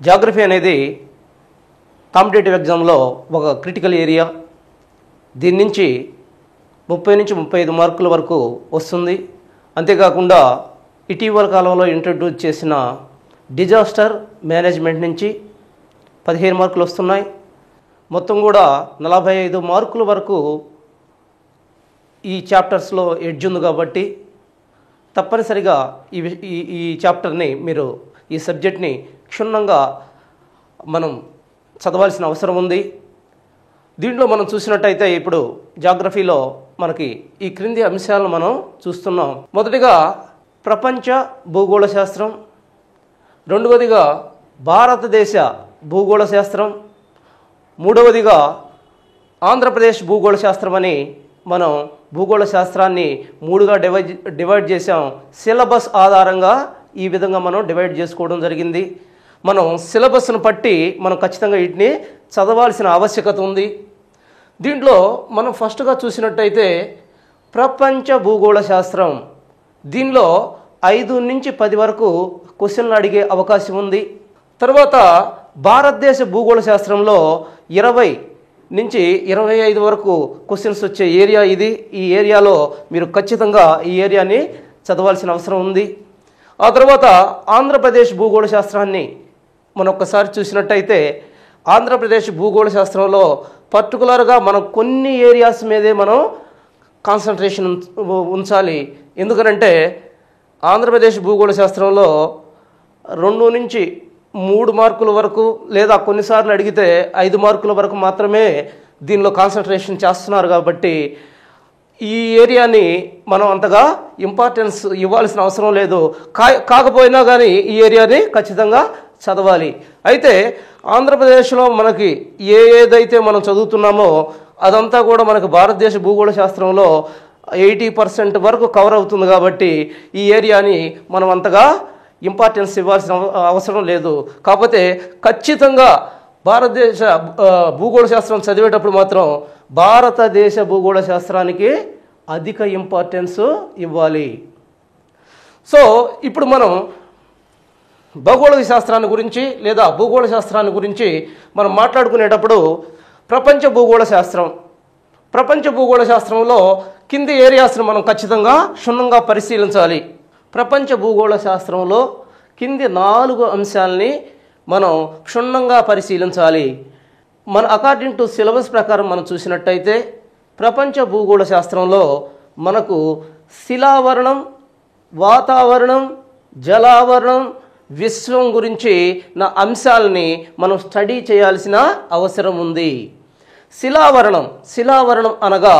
Geography అనేది competitive ఎగ్జామ్లో ఒక క్రిటికల్ ఏరియా. దీని నుంచి 30 నుంచి 35 మార్కుల వరకు వస్తుంది. అంతేకాకుండా ఇటీవల కాలంలో ఇంట్రడ్యూస్ చేసిన డిజాస్టర్ మేనేజ్మెంట్ నుంచి 15 మార్కులు వస్తున్నాయి. మొత్తం కూడా 45 మార్కుల వరకు ఈ చాప్టర్స్లో ఎడ్జ్ ఉంది. కాబట్టి తప్పనిసరిగా ఈ చాప్టర్ని మీరు ఈ సబ్జెక్ట్ని క్షుణ్ణంగా మనం చదవాల్సిన అవసరం ఉంది. దీంట్లో మనం చూసినట్టయితే ఇప్పుడు జాగ్రఫీలో మనకి ఈ క్రింది అంశాలను మనం చూస్తున్నాం. మొదటిగా ప్రపంచ భూగోళ శాస్త్రం, రెండవదిగా భారతదేశ భూగోళ శాస్త్రం, మూడవదిగా ఆంధ్రప్రదేశ్ భూగోళ శాస్త్రం అని మనం భూగోళ శాస్త్రాన్ని 3గా డివైడ్ చేసాం. సిలబస్ ఆధారంగా ఈ విధంగా మనం డివైడ్ చేసుకోవడం జరిగింది. మనం సిలబస్ను బట్టి మనం ఖచ్చితంగా వీటిని చదవాల్సిన ఆవశ్యకత ఉంది. దీంట్లో మనం ఫస్ట్గా చూసినట్టయితే ప్రపంచ భూగోళ శాస్త్రం, దీనిలో 5 నుంచి 10 వరకు క్వశ్చన్లు అడిగే అవకాశం ఉంది. తర్వాత భారతదేశ భూగోళ శాస్త్రంలో 20 నుంచి 25 వరకు క్వశ్చన్స్ వచ్చే ఏరియా ఇది. ఈ ఏరియాలో మీరు ఖచ్చితంగా ఈ ఏరియాని చదవాల్సిన అవసరం ఉంది. ఆ తర్వాత ఆంధ్రప్రదేశ్ భూగోళ శాస్త్రాన్ని మనం ఒక్కసారి చూసినట్టయితే ఆంధ్రప్రదేశ్ భూగోళ శాస్త్రంలో పర్టికులర్గా మనం కొన్ని ఏరియాస్ మీదే మనం కాన్సన్ట్రేషన్ ఉంచాలి. ఎందుకనంటే ఆంధ్రప్రదేశ్ భూగోళ శాస్త్రంలో 2 నుంచి 3 మార్కుల వరకు లేదా కొన్నిసార్లు అడిగితే 5 మార్కుల వరకు మాత్రమే దీనిలో కాన్సన్ట్రేషన్ చేస్తున్నారు. కాబట్టి ఈ ఏరియాని మనం అంతగా ఇంపార్టెన్స్ ఇవ్వాల్సిన అవసరం లేదు. కాకపోయినా కానీ ఈ ఏరియాని ఖచ్చితంగా చదవాలి. అయితే ఆంధ్రప్రదేశ్లో మనకి ఏదైతే మనం చదువుతున్నామో అదంతా కూడా మనకు భారతదేశ భూగోళ శాస్త్రంలో 80% వరకు కవర్ అవుతుంది. కాబట్టి ఈ ఏరియాని మనం అంతగా ఇంపార్టెన్స్ ఇవ్వాల్సిన అవసరం లేదు. కాకపోతే ఖచ్చితంగా భారతదేశ భూగోళ శాస్త్రం చదివేటప్పుడు మాత్రం భారతదేశ భూగోళ శాస్త్రానికి అధిక ఇంపార్టెన్స్ ఇవ్వాలి. సో ఇప్పుడు మనం భౌగోళిక శాస్త్రాన్ని గురించి లేదా భూగోళ శాస్త్రాన్ని గురించి మనం మాట్లాడుకునేటప్పుడు ప్రపంచ భూగోళ శాస్త్రంలో కింది ఏరియాస్ను మనం ఖచ్చితంగా క్షుణ్ణంగా పరిశీలించాలి. ప్రపంచ భూగోళ శాస్త్రంలో కింది 4 అంశాలని మనం క్షుణ్ణంగా పరిశీలించాలి. మన అకార్డింగ్ టు సిలబస్ ప్రకారం మనం చూసినట్టయితే ప్రపంచ భూగోళ శాస్త్రంలో మనకు శిలావరణం, వాతావరణం, జలావరణం, విశ్వం గురించి నా అంశాలని మనం స్టడీ చేయాల్సిన అవసరం ఉంది. శిలావరణం అనగా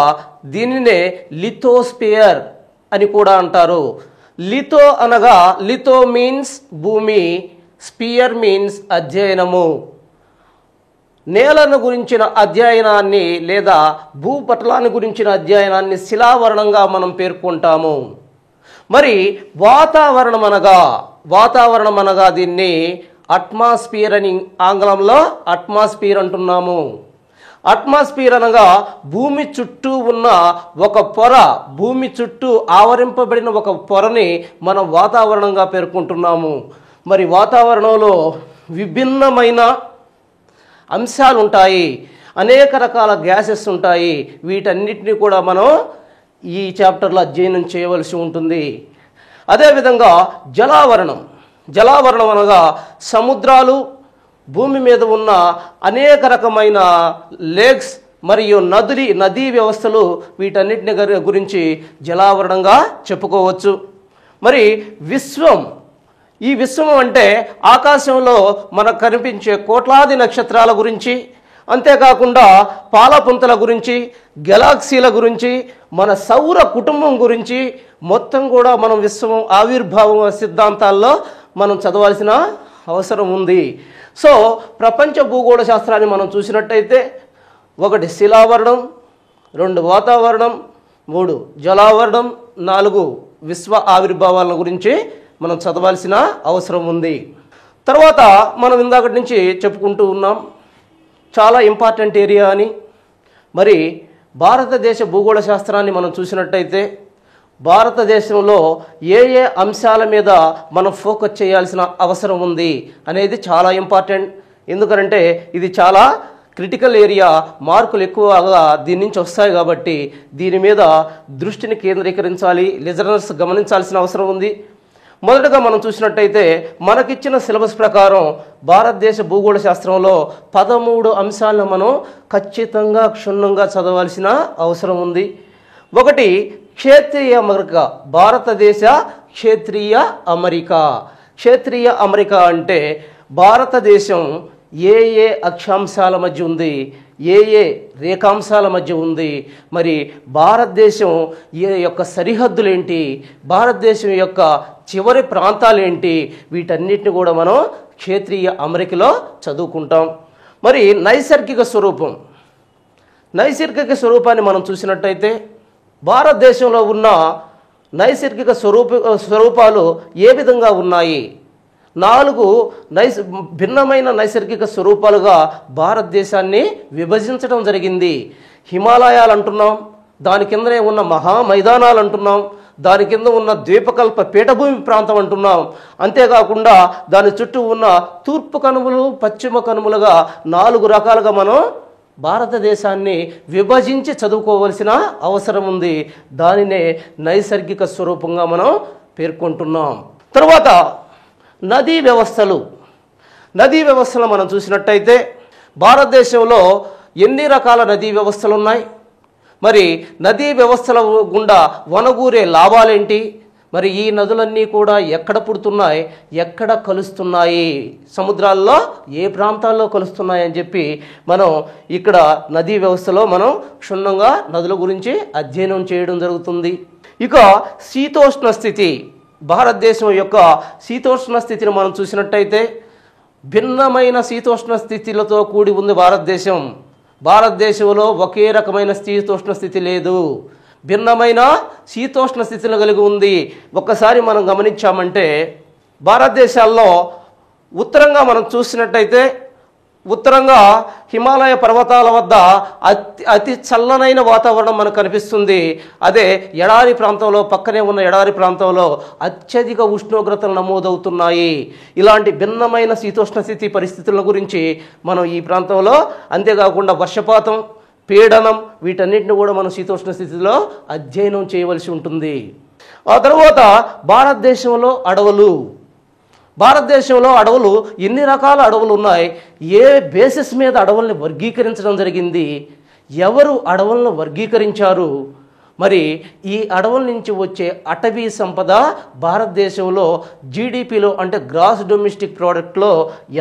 దీనినే లిథోస్పియర్ అని కూడా అంటారు. లిథో మీన్స్ భూమి, స్పియర్ మీన్స్ అధ్యయనము. నేలను గురించిన అధ్యయనాన్ని లేదా భూపటలాన్ని గురించిన అధ్యయనాన్ని శిలావరణంగా మనం పేర్కొంటాము. మరి వాతావరణం అనగా దీన్ని అట్మాస్ఫియర్ అని ఆంగ్లంలో అట్మాస్ఫియర్ అంటున్నాము. అట్మాస్ఫియర్ అనగా భూమి చుట్టూ ఉన్న ఒక పొర, భూమి చుట్టూ ఆవరింపబడిన ఒక పొరని మనం వాతావరణంగా పేర్కొంటున్నాము. మరి వాతావరణంలో విభిన్నమైన అంశాలు ఉంటాయి, అనేక రకాల గ్యాసెస్ ఉంటాయి. వీటన్నిటిని కూడా మనం ఈ చాప్టర్లో అధ్యయనం చేయవలసి ఉంటుంది. అదేవిధంగా జలావరణం అనగా సముద్రాలు, భూమి మీద ఉన్న అనేక రకమైన లేక్స్ మరియు నదీ వ్యవస్థలు, వీటన్నిటిని గురించి జలావరణంగా చెప్పుకోవచ్చు. మరి ఈ విశ్వం అంటే ఆకాశంలో మనకు కనిపించే కోట్లాది నక్షత్రాల గురించి, అంతేకాకుండా పాలపుంతల గురించి, గెలాక్సీల గురించి, మన సౌర కుటుంబం గురించి మొత్తం కూడా మనం విశ్వం ఆవిర్భావం సిద్ధాంతాల్లో మనం చదవాల్సిన అవసరం ఉంది. సో ప్రపంచ భూగోళ శాస్త్రాన్ని మనం చూసినట్టయితే 1 శిలావరణం, 2 వాతావరణం, 3 జలావరణం, 4 విశ్వ ఆవిర్భావాల గురించి మనం చదవాల్సిన అవసరం ఉంది. తర్వాత మనం ఇందాకటి నుంచి చెప్పుకుంటూ ఉన్నాం చాలా ఇంపార్టెంట్ ఏరియా అని. మరి భారతదేశ భూగోళ శాస్త్రాన్ని మనం చూసినట్టయితే భారతదేశంలో ఏ ఏ అంశాల మీద మనం ఫోకస్ చేయాల్సిన అవసరం ఉంది అనేది చాలా ఇంపార్టెంట్. ఎందుకంటే ఇది చాలా క్రిటికల్ ఏరియా, మార్కులు ఎక్కువగా దీని నుంచి వస్తాయి కాబట్టి దీని మీద దృష్టిని కేంద్రీకరించాలి, లిజనర్స్ గమనించాల్సిన అవసరం ఉంది. మొదటగా మనం చూసినట్టయితే మనకిచ్చిన సిలబస్ ప్రకారం భారతదేశ భూగోళ శాస్త్రంలో 13 అంశాలను మనం ఖచ్చితంగా క్షుణ్ణంగా చదవాల్సిన అవసరం ఉంది. ఒకటి, క్షేత్రీయ అమెరికా, భారతదేశ క్షేత్రీయ అమెరికా. క్షేత్రీయ అమెరికా అంటే భారతదేశం ఏ ఏ అక్షాంశాల మధ్య ఉంది, ఏ ఏ రేఖాంశాల మధ్య ఉంది, మరి భారతదేశం యొక్క సరిహద్దులు ఏంటి, భారతదేశం యొక్క చివరి ప్రాంతాలు ఏంటి, వీటన్నిటిని కూడా మనం క్షేత్రీయ అమెరికలో చదువుకుంటాం. మరి నైసర్గిక స్వరూపాన్ని మనం చూసినట్టయితే భారతదేశంలో ఉన్న నైసర్గిక స్వరూపాలు ఏ విధంగా ఉన్నాయి? 4 భిన్నమైన నైసర్గిక స్వరూపాలుగా భారతదేశాన్ని విభజించడం జరిగింది. హిమాలయాలు అంటున్నాం, దాని కిందనే ఉన్న మహా మైదానాలు అంటున్నాం, దాని కింద ఉన్న ద్వీపకల్ప పీఠభూమి ప్రాంతం అంటున్నాం. అంతేకాకుండా దాని చుట్టూ ఉన్న తూర్పు కనుమలు, పశ్చిమ కనుమలుగా 4 రకాలుగా మనం భారతదేశాన్ని విభజించి చదువుకోవలసిన అవసరం ఉంది. దానినే నైసర్గిక స్వరూపంగా మనం పేర్కొంటున్నాం. తర్వాత నదీ వ్యవస్థలు మనం చూసినట్టయితే భారతదేశంలో ఎన్ని రకాల నదీ వ్యవస్థలు ఉన్నాయి, మరి నదీ వ్యవస్థల గుండా వనగూరే లాభాలేంటి, మరి ఈ నదులన్నీ కూడా ఎక్కడ పుడుతున్నాయి, ఎక్కడ కలుస్తున్నాయి, సముద్రాల్లో ఏ ప్రాంతాల్లో కలుస్తున్నాయి అని చెప్పి మనం ఇక్కడ నదీ వ్యవస్థలో మనం క్షుణ్ణంగా నదుల గురించి అధ్యయనం చేయడం జరుగుతుంది. ఇక శీతోష్ణ స్థితి, భారతదేశం యొక్క శీతోష్ణ స్థితిని మనం చూసినట్టయితే భిన్నమైన శీతోష్ణ స్థితిలతో కూడి ఉంది భారతదేశంలో ఒకే రకమైన శీతోష్ణ స్థితి లేదు, భిన్నమైన శీతోష్ణ స్థితిని కలిగి ఉంది. ఒక్కసారి మనం గమనించామంటే భారతదేశాల్లో ఉత్తరంగా మనం చూసినట్టయితే ఉత్తరంగా హిమాలయ పర్వతాల వద్ద అతి చల్లనైన వాతావరణం మనకు కనిపిస్తుంది. అదే ఎడారి ప్రాంతంలో, పక్కనే ఉన్న ఎడారి ప్రాంతంలో అత్యధిక ఉష్ణోగ్రతలు నమోదవుతున్నాయి. ఇలాంటి భిన్నమైన శీతోష్ణ స్థితి పరిస్థితుల గురించి మనం ఈ ప్రాంతంలో, అంతేకాకుండా వర్షపాతం, పీడనం, వీటన్నిటిని కూడా మనం శీతోష్ణ స్థితిలో అధ్యయనం చేయవలసి ఉంటుంది. ఆ తర్వాత భారతదేశంలో అడవులు ఎన్ని రకాల అడవులు ఉన్నాయి, ఏ బేసిస్ మీద అడవుల్ని వర్గీకరించడం జరిగింది, ఎవరు అడవులను వర్గీకరించారు, మరి ఈ అడవుల నుంచి వచ్చే అటవీ సంపద భారతదేశంలో జీడిపిలో అంటే గ్రాస్ డొమెస్టిక్ ప్రోడక్ట్లో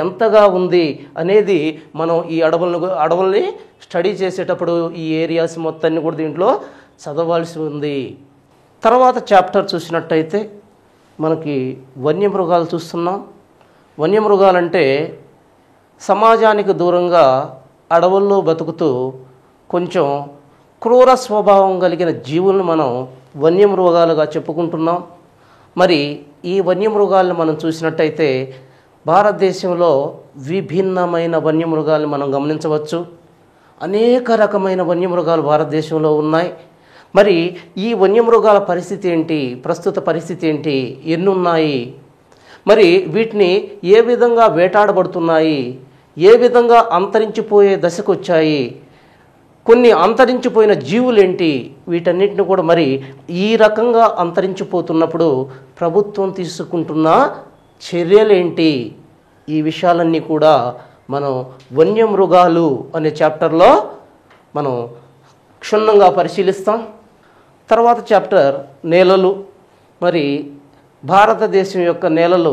ఎంతగా ఉంది అనేది మనం ఈ అడవుల్ని స్టడీ చేసేటప్పుడు ఈ ఏరియాస్ మొత్తాన్ని కూడా దీంట్లో చదవాల్సి ఉంది. తర్వాత చాప్టర్ చూసినట్టయితే మనకి వన్యమృగాలు చూస్తున్నాం. వన్యమృగాలంటే సమాజానికి దూరంగా అడవుల్లో బతుకుతూ కొంచెం క్రూర స్వభావం కలిగిన జీవులను మనం వన్యమృగాలుగా చెప్పుకుంటున్నాం. మరి ఈ వన్యమృగాలను మనం చూసినట్టయితే భారతదేశంలో విభిన్నమైన వన్యమృగాలను మనం గమనించవచ్చు. అనేక రకమైన వన్యమృగాలు భారతదేశంలో ఉన్నాయి. మరి ఈ వన్యమృగాల పరిస్థితి ఏంటి, ప్రస్తుత పరిస్థితి ఏంటి, ఎన్ని ఉన్నాయి, మరి వీటిని ఏ విధంగా వేటాడబడుతున్నాయి, ఏ విధంగా అంతరించిపోయే దశకు వచ్చాయి, కొన్ని అంతరించిపోయిన జీవులేంటి, వీటన్నిటిని కూడా మరి ఈ రకంగా అంతరించిపోతున్నప్పుడు ప్రభుత్వం తీసుకుంటున్న చర్యలేంటి, ఈ విషయాలన్నీ కూడా మనం వన్యమృగాలు అనే చాప్టర్లో మనం క్షుణ్ణంగా పరిశీలిస్తాం. తర్వాత చాప్టర్ నేలలు. మరి భారతదేశం యొక్క నేలలు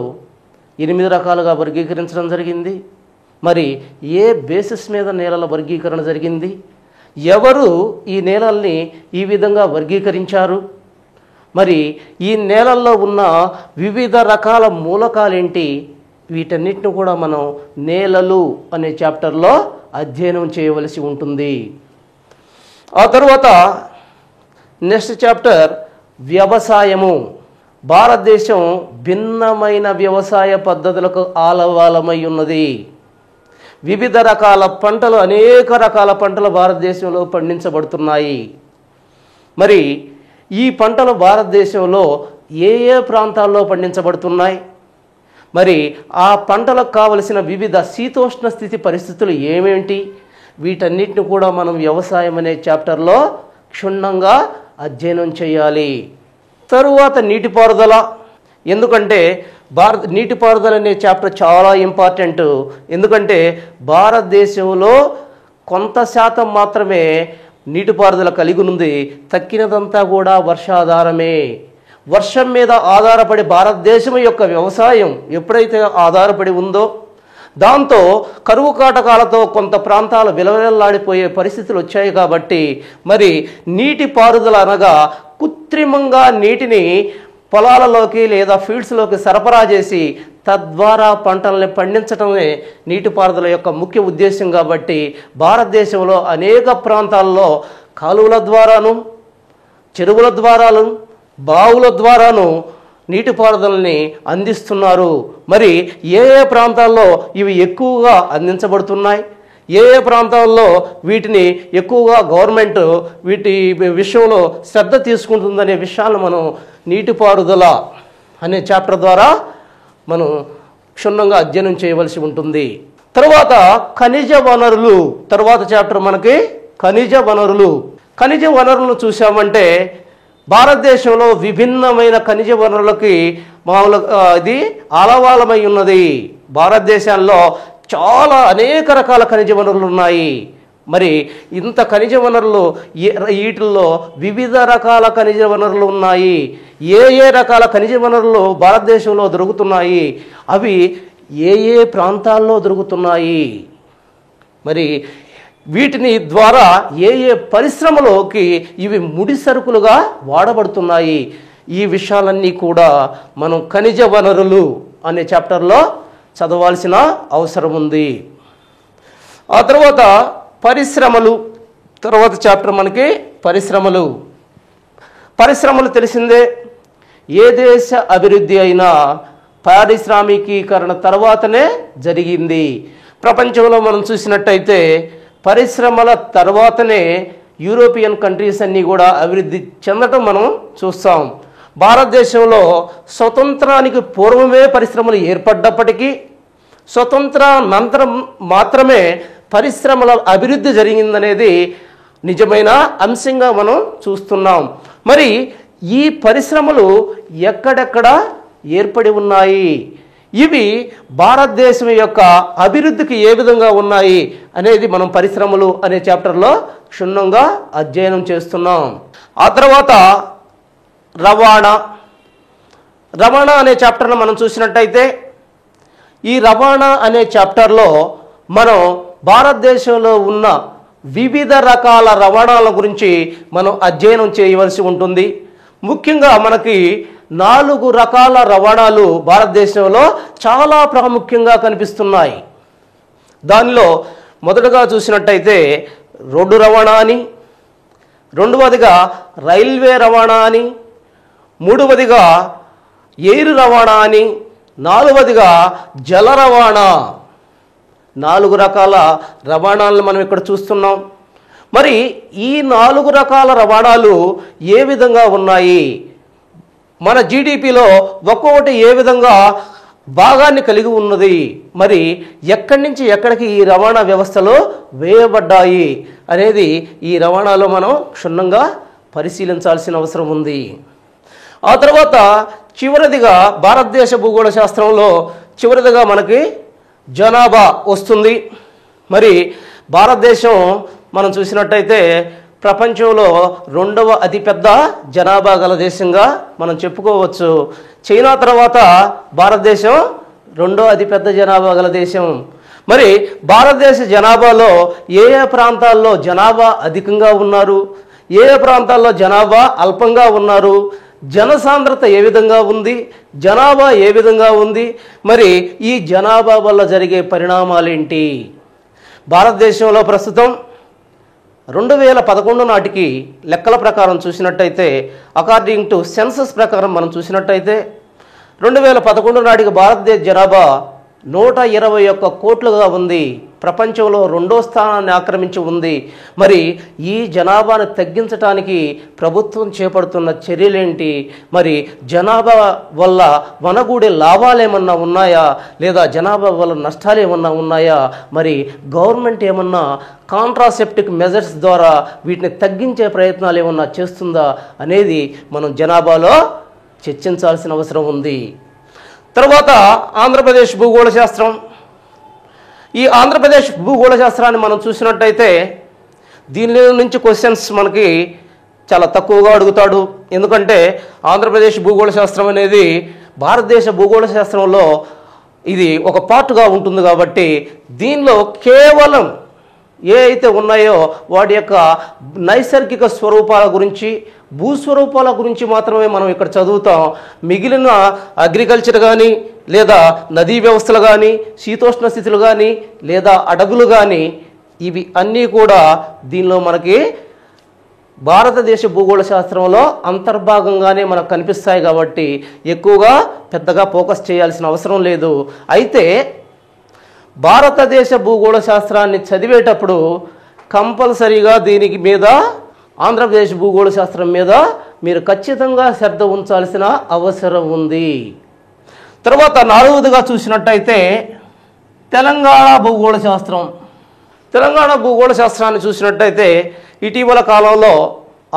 8 రకాలుగా వర్గీకరించడం జరిగింది. మరి ఏ బేసిస్ మీద నేలల వర్గీకరణ జరిగింది, ఎవరు ఈ నేలల్ని ఈ విధంగా వర్గీకరించారు, మరి ఈ నేలల్లో ఉన్న వివిధ రకాల మూలకాలేంటి, వీటన్నిటిని కూడా మనం నేలలు అనే చాప్టర్లో అధ్యయనం చేయవలసి ఉంటుంది. ఆ తర్వాత నెక్స్ట్ చాప్టర్ వ్యవసాయము. భారతదేశం భిన్నమైన వ్యవసాయ పద్ధతులకు ఆలవాలమై ఉన్నది. వివిధ రకాల పంటలు, అనేక రకాల పంటలు భారతదేశంలో పండించబడుతున్నాయి. మరి ఈ పంటలు భారతదేశంలో ఏ ఏ ప్రాంతాల్లో పండించబడుతున్నాయి, మరి ఆ పంటలకు కావలసిన వివిధ శీతోష్ణ స్థితి పరిస్థితులు ఏమేంటి, వీటన్నిటిని కూడా మనం వ్యవసాయం అనే చాప్టర్లో క్షుణ్ణంగా అధ్యయనం చేయాలి. తరువాత నీటిపారుదల. ఎందుకంటే నీటిపారుదల అనే చాప్టర్ చాలా ఇంపార్టెంట్. ఎందుకంటే భారతదేశంలో కొంత శాతం మాత్రమే నీటిపారుదల కలిగి ఉంది, తక్కినదంతా కూడా వర్షాధారమే. వర్షం మీద ఆధారపడి భారతదేశం యొక్క వ్యవసాయం ఎప్పుడైతే ఆధారపడి ఉందో, దాంతో కరువు కాటకాలతో కొంత ప్రాంతాలు విలవిలలాడిపోయే పరిస్థితులు వచ్చాయి. కాబట్టి మరి నీటిపారుదల అనగా కృత్రిమంగా నీటిని పొలాలలోకి లేదా ఫీల్డ్స్లోకి సరఫరా చేసి తద్వారా పంటల్ని పండించడమే నీటిపారుదల యొక్క ముఖ్య ఉద్దేశం. కాబట్టి భారతదేశంలో అనేక ప్రాంతాల్లో కాలువల ద్వారాను, చెరువుల ద్వారాను, బావుల ద్వారాను నీటిపారుదలని అందిస్తున్నారు. మరి ఏ ఏ ప్రాంతాల్లో ఇవి ఎక్కువగా అందించబడుతున్నాయి, ఏ ఏ ప్రాంతాల్లో వీటిని ఎక్కువగా గవర్నమెంట్ వీటి విషయంలో శ్రద్ధ తీసుకుంటుందనే విషయాలను మనం నీటిపారుదల అనే చాప్టర్ ద్వారా మనం క్షుణ్ణంగా అధ్యయనం చేయవలసి ఉంటుంది. తర్వాత ఖనిజ వనరులు. తర్వాత చాప్టర్ మనకి ఖనిజ వనరులు. ఖనిజ వనరులను చూసామంటే భారతదేశంలో విభిన్నమైన ఖనిజ వనరులకి మామూలుగా ఇది ఆలవాలమై ఉన్నది. భారతదేశంలో చాలా అనేక రకాల ఖనిజ వనరులు ఉన్నాయి. మరి ఇంత ఖనిజ వనరులు వీటిల్లో వివిధ రకాల ఖనిజ వనరులు ఉన్నాయి. ఏ ఏ రకాల ఖనిజ వనరులు భారతదేశంలో దొరుకుతున్నాయి, అవి ఏ ఏ ప్రాంతాల్లో దొరుకుతున్నాయి, మరి వీటిని ద్వారా ఏ ఏ పరిశ్రమలోకి ఇవి ముడి సరుకులుగా వాడబడుతున్నాయి, ఈ విషయాలన్నీ కూడా మనం ఖనిజ వనరులు అనే చాప్టర్లో చదవాల్సిన అవసరం ఉంది. ఆ తర్వాత పరిశ్రమలు. తర్వాత చాప్టర్ మనకి పరిశ్రమలు. పరిశ్రమలు తెలిసిందే. ఏ దేశ అభివృద్ధి అయినా పారిశ్రామికీకరణ తర్వాతనే జరిగింది. ప్రపంచంలో మనం చూసినట్టయితే పరిశ్రమల తర్వాతనే యూరోపియన్ కంట్రీస్ అన్నీ కూడా అభివృద్ధి చెందటం మనం చూస్తాం. భారతదేశంలో స్వతంత్రానికి పూర్వమే పరిశ్రమలు ఏర్పడ్డప్పటికీ స్వతంత్రానంతరం మాత్రమే పరిశ్రమల అభివృద్ధి జరిగిందనేది నిజమైన అంశంగా మనం చూస్తున్నాం. మరి ఈ పరిశ్రమలు ఎక్కడెక్కడ ఏర్పడి ఉన్నాయి, ఇవి భారతదేశం యొక్క అభివృద్ధికి ఏ విధంగా ఉన్నాయి అనేది మనం పరిశ్రమలు అనే చాప్టర్లో క్షుణ్ణంగా అధ్యయనం చేస్తున్నాం. ఆ తర్వాత రవాణా. రవాణా అనే చాప్టర్ను మనం చూసినట్టయితే ఈ రవాణా అనే చాప్టర్లో మనం భారతదేశంలో ఉన్న వివిధ రకాల రవాణాల గురించి మనం అధ్యయనం చేయవలసి ఉంటుంది. ముఖ్యంగా మనకి 4 రకాల రవాణాలు భారతదేశంలో చాలా ప్రాముఖ్యంగా కనిపిస్తున్నాయి. దానిలో మొదటగా చూసినట్టయితే రోడ్డు రవాణా అని, రెండవదిగా రైల్వే రవాణా అని, మూడవదిగా ఎయిర్ రవాణా అని, నాలుగవదిగా జల రవాణా. 4 రకాల రవాణాలను మనం ఇక్కడ చూస్తున్నాం. మరి ఈ 4 రకాల రవాణాలు ఏ విధంగా ఉన్నాయి, మన జీడిపిలో ఒక్కొక్కటి ఏ విధంగా భాగాన్ని కలిగి ఉన్నది, మరి ఎక్కడి నుంచి ఎక్కడికి ఈ రవాణా వ్యవస్థలో వేయబడ్డాయి అనేది ఈ రవాణాలో మనం క్షుణ్ణంగా పరిశీలించాల్సిన అవసరం ఉంది. ఆ తర్వాత చివరిదిగా భారతదేశ భూగోళ శాస్త్రంలో చివరిదిగా మనకి జనాభా వస్తుంది. మరి భారతదేశం మనం చూసినట్టయితే ప్రపంచంలో 2వ అతిపెద్ద జనాభా గల దేశంగా మనం చెప్పుకోవచ్చు. చైనా తర్వాత భారతదేశం 2వ అతిపెద్ద జనాభా గల దేశం. మరి భారతదేశ జనాభాలో ఏ ఏ ప్రాంతాల్లో జనాభా అధికంగా ఉన్నారు, ఏ ఏ ప్రాంతాల్లో జనాభా అల్పంగా ఉన్నారు, జనసాంద్రత ఏ విధంగా ఉంది, జనాభా ఏ విధంగా ఉంది, మరి ఈ జనాభా వల్ల జరిగే పరిణామాలేంటి. భారతదేశంలో ప్రస్తుతం 2011 నాటికి లెక్కల ప్రకారం చూసినట్టయితే, అకార్డింగ్ టు సెన్సస్ ప్రకారం మనం చూసినట్టయితే 2011 నాటికి భారతదేశ జనాభా 121 కోట్లుగా ఉంది. ప్రపంచంలో 2వ స్థానాన్ని ఆక్రమించి ఉంది. మరి ఈ జనాభాను తగ్గించడానికి ప్రభుత్వం చేపడుతున్న చర్యలేంటి? మరి జనాభా వల్ల వనగూడే లాభాలు ఏమన్నా ఉన్నాయా, లేదా జనాభా వల్ల నష్టాలు ఏమన్నా ఉన్నాయా? మరి గవర్నమెంట్ ఏమన్నా కాంట్రాసెప్టిక్ మెజర్స్ ద్వారా వీటిని తగ్గించే ప్రయత్నాలు ఏమన్నా చేస్తుందా అనేది మనం జనాభాలో చర్చించాల్సిన అవసరం ఉంది. తర్వాత ఆంధ్రప్రదేశ్ భూగోళ శాస్త్రం. ఈ ఆంధ్రప్రదేశ్ భూగోళ శాస్త్రాన్ని మనం చూసినట్టయితే దీని నుంచి క్వశ్చన్స్ మనకి చాలా తక్కువగా అడుగుతాడు. ఎందుకంటే ఆంధ్రప్రదేశ్ భూగోళ శాస్త్రం అనేది భారతదేశ భూగోళ శాస్త్రంలో ఇది ఒక పార్ట్గా ఉంటుంది కాబట్టి దీనిలో కేవలం ఏ అయితే ఉన్నాయో వాటి యొక్క నైసర్గిక స్వరూపాల గురించి, భూస్వరూపాల గురించి మాత్రమే మనం ఇక్కడ చదువుతాం. మిగిలిన అగ్రికల్చర్ కానీ, లేదా నదీ వ్యవస్థలు కానీ, శీతోష్ణ స్థితులు కానీ, లేదా అడవులు కానీ, ఇవి అన్నీ కూడా దీనిలో మనకి భారతదేశ భూగోళ శాస్త్రంలో అంతర్భాగంగానే మనకు కనిపిస్తాయి కాబట్టి ఎక్కువగా పెద్దగా ఫోకస్ చేయాల్సిన అవసరం లేదు. అయితే భారతదేశ భూగోళ శాస్త్రాన్ని చదివేటప్పుడు కంపల్సరీగా దీనికి మీద ఆంధ్రప్రదేశ్ భూగోళ శాస్త్రం మీద మీరు ఖచ్చితంగా శ్రద్ధ ఉంచాల్సిన అవసరం ఉంది. తర్వాత 4వదిగా చూసినట్టయితే తెలంగాణ భూగోళ శాస్త్రం. తెలంగాణ భూగోళ శాస్త్రాన్ని చూసినట్టయితే ఇటీవల కాలంలో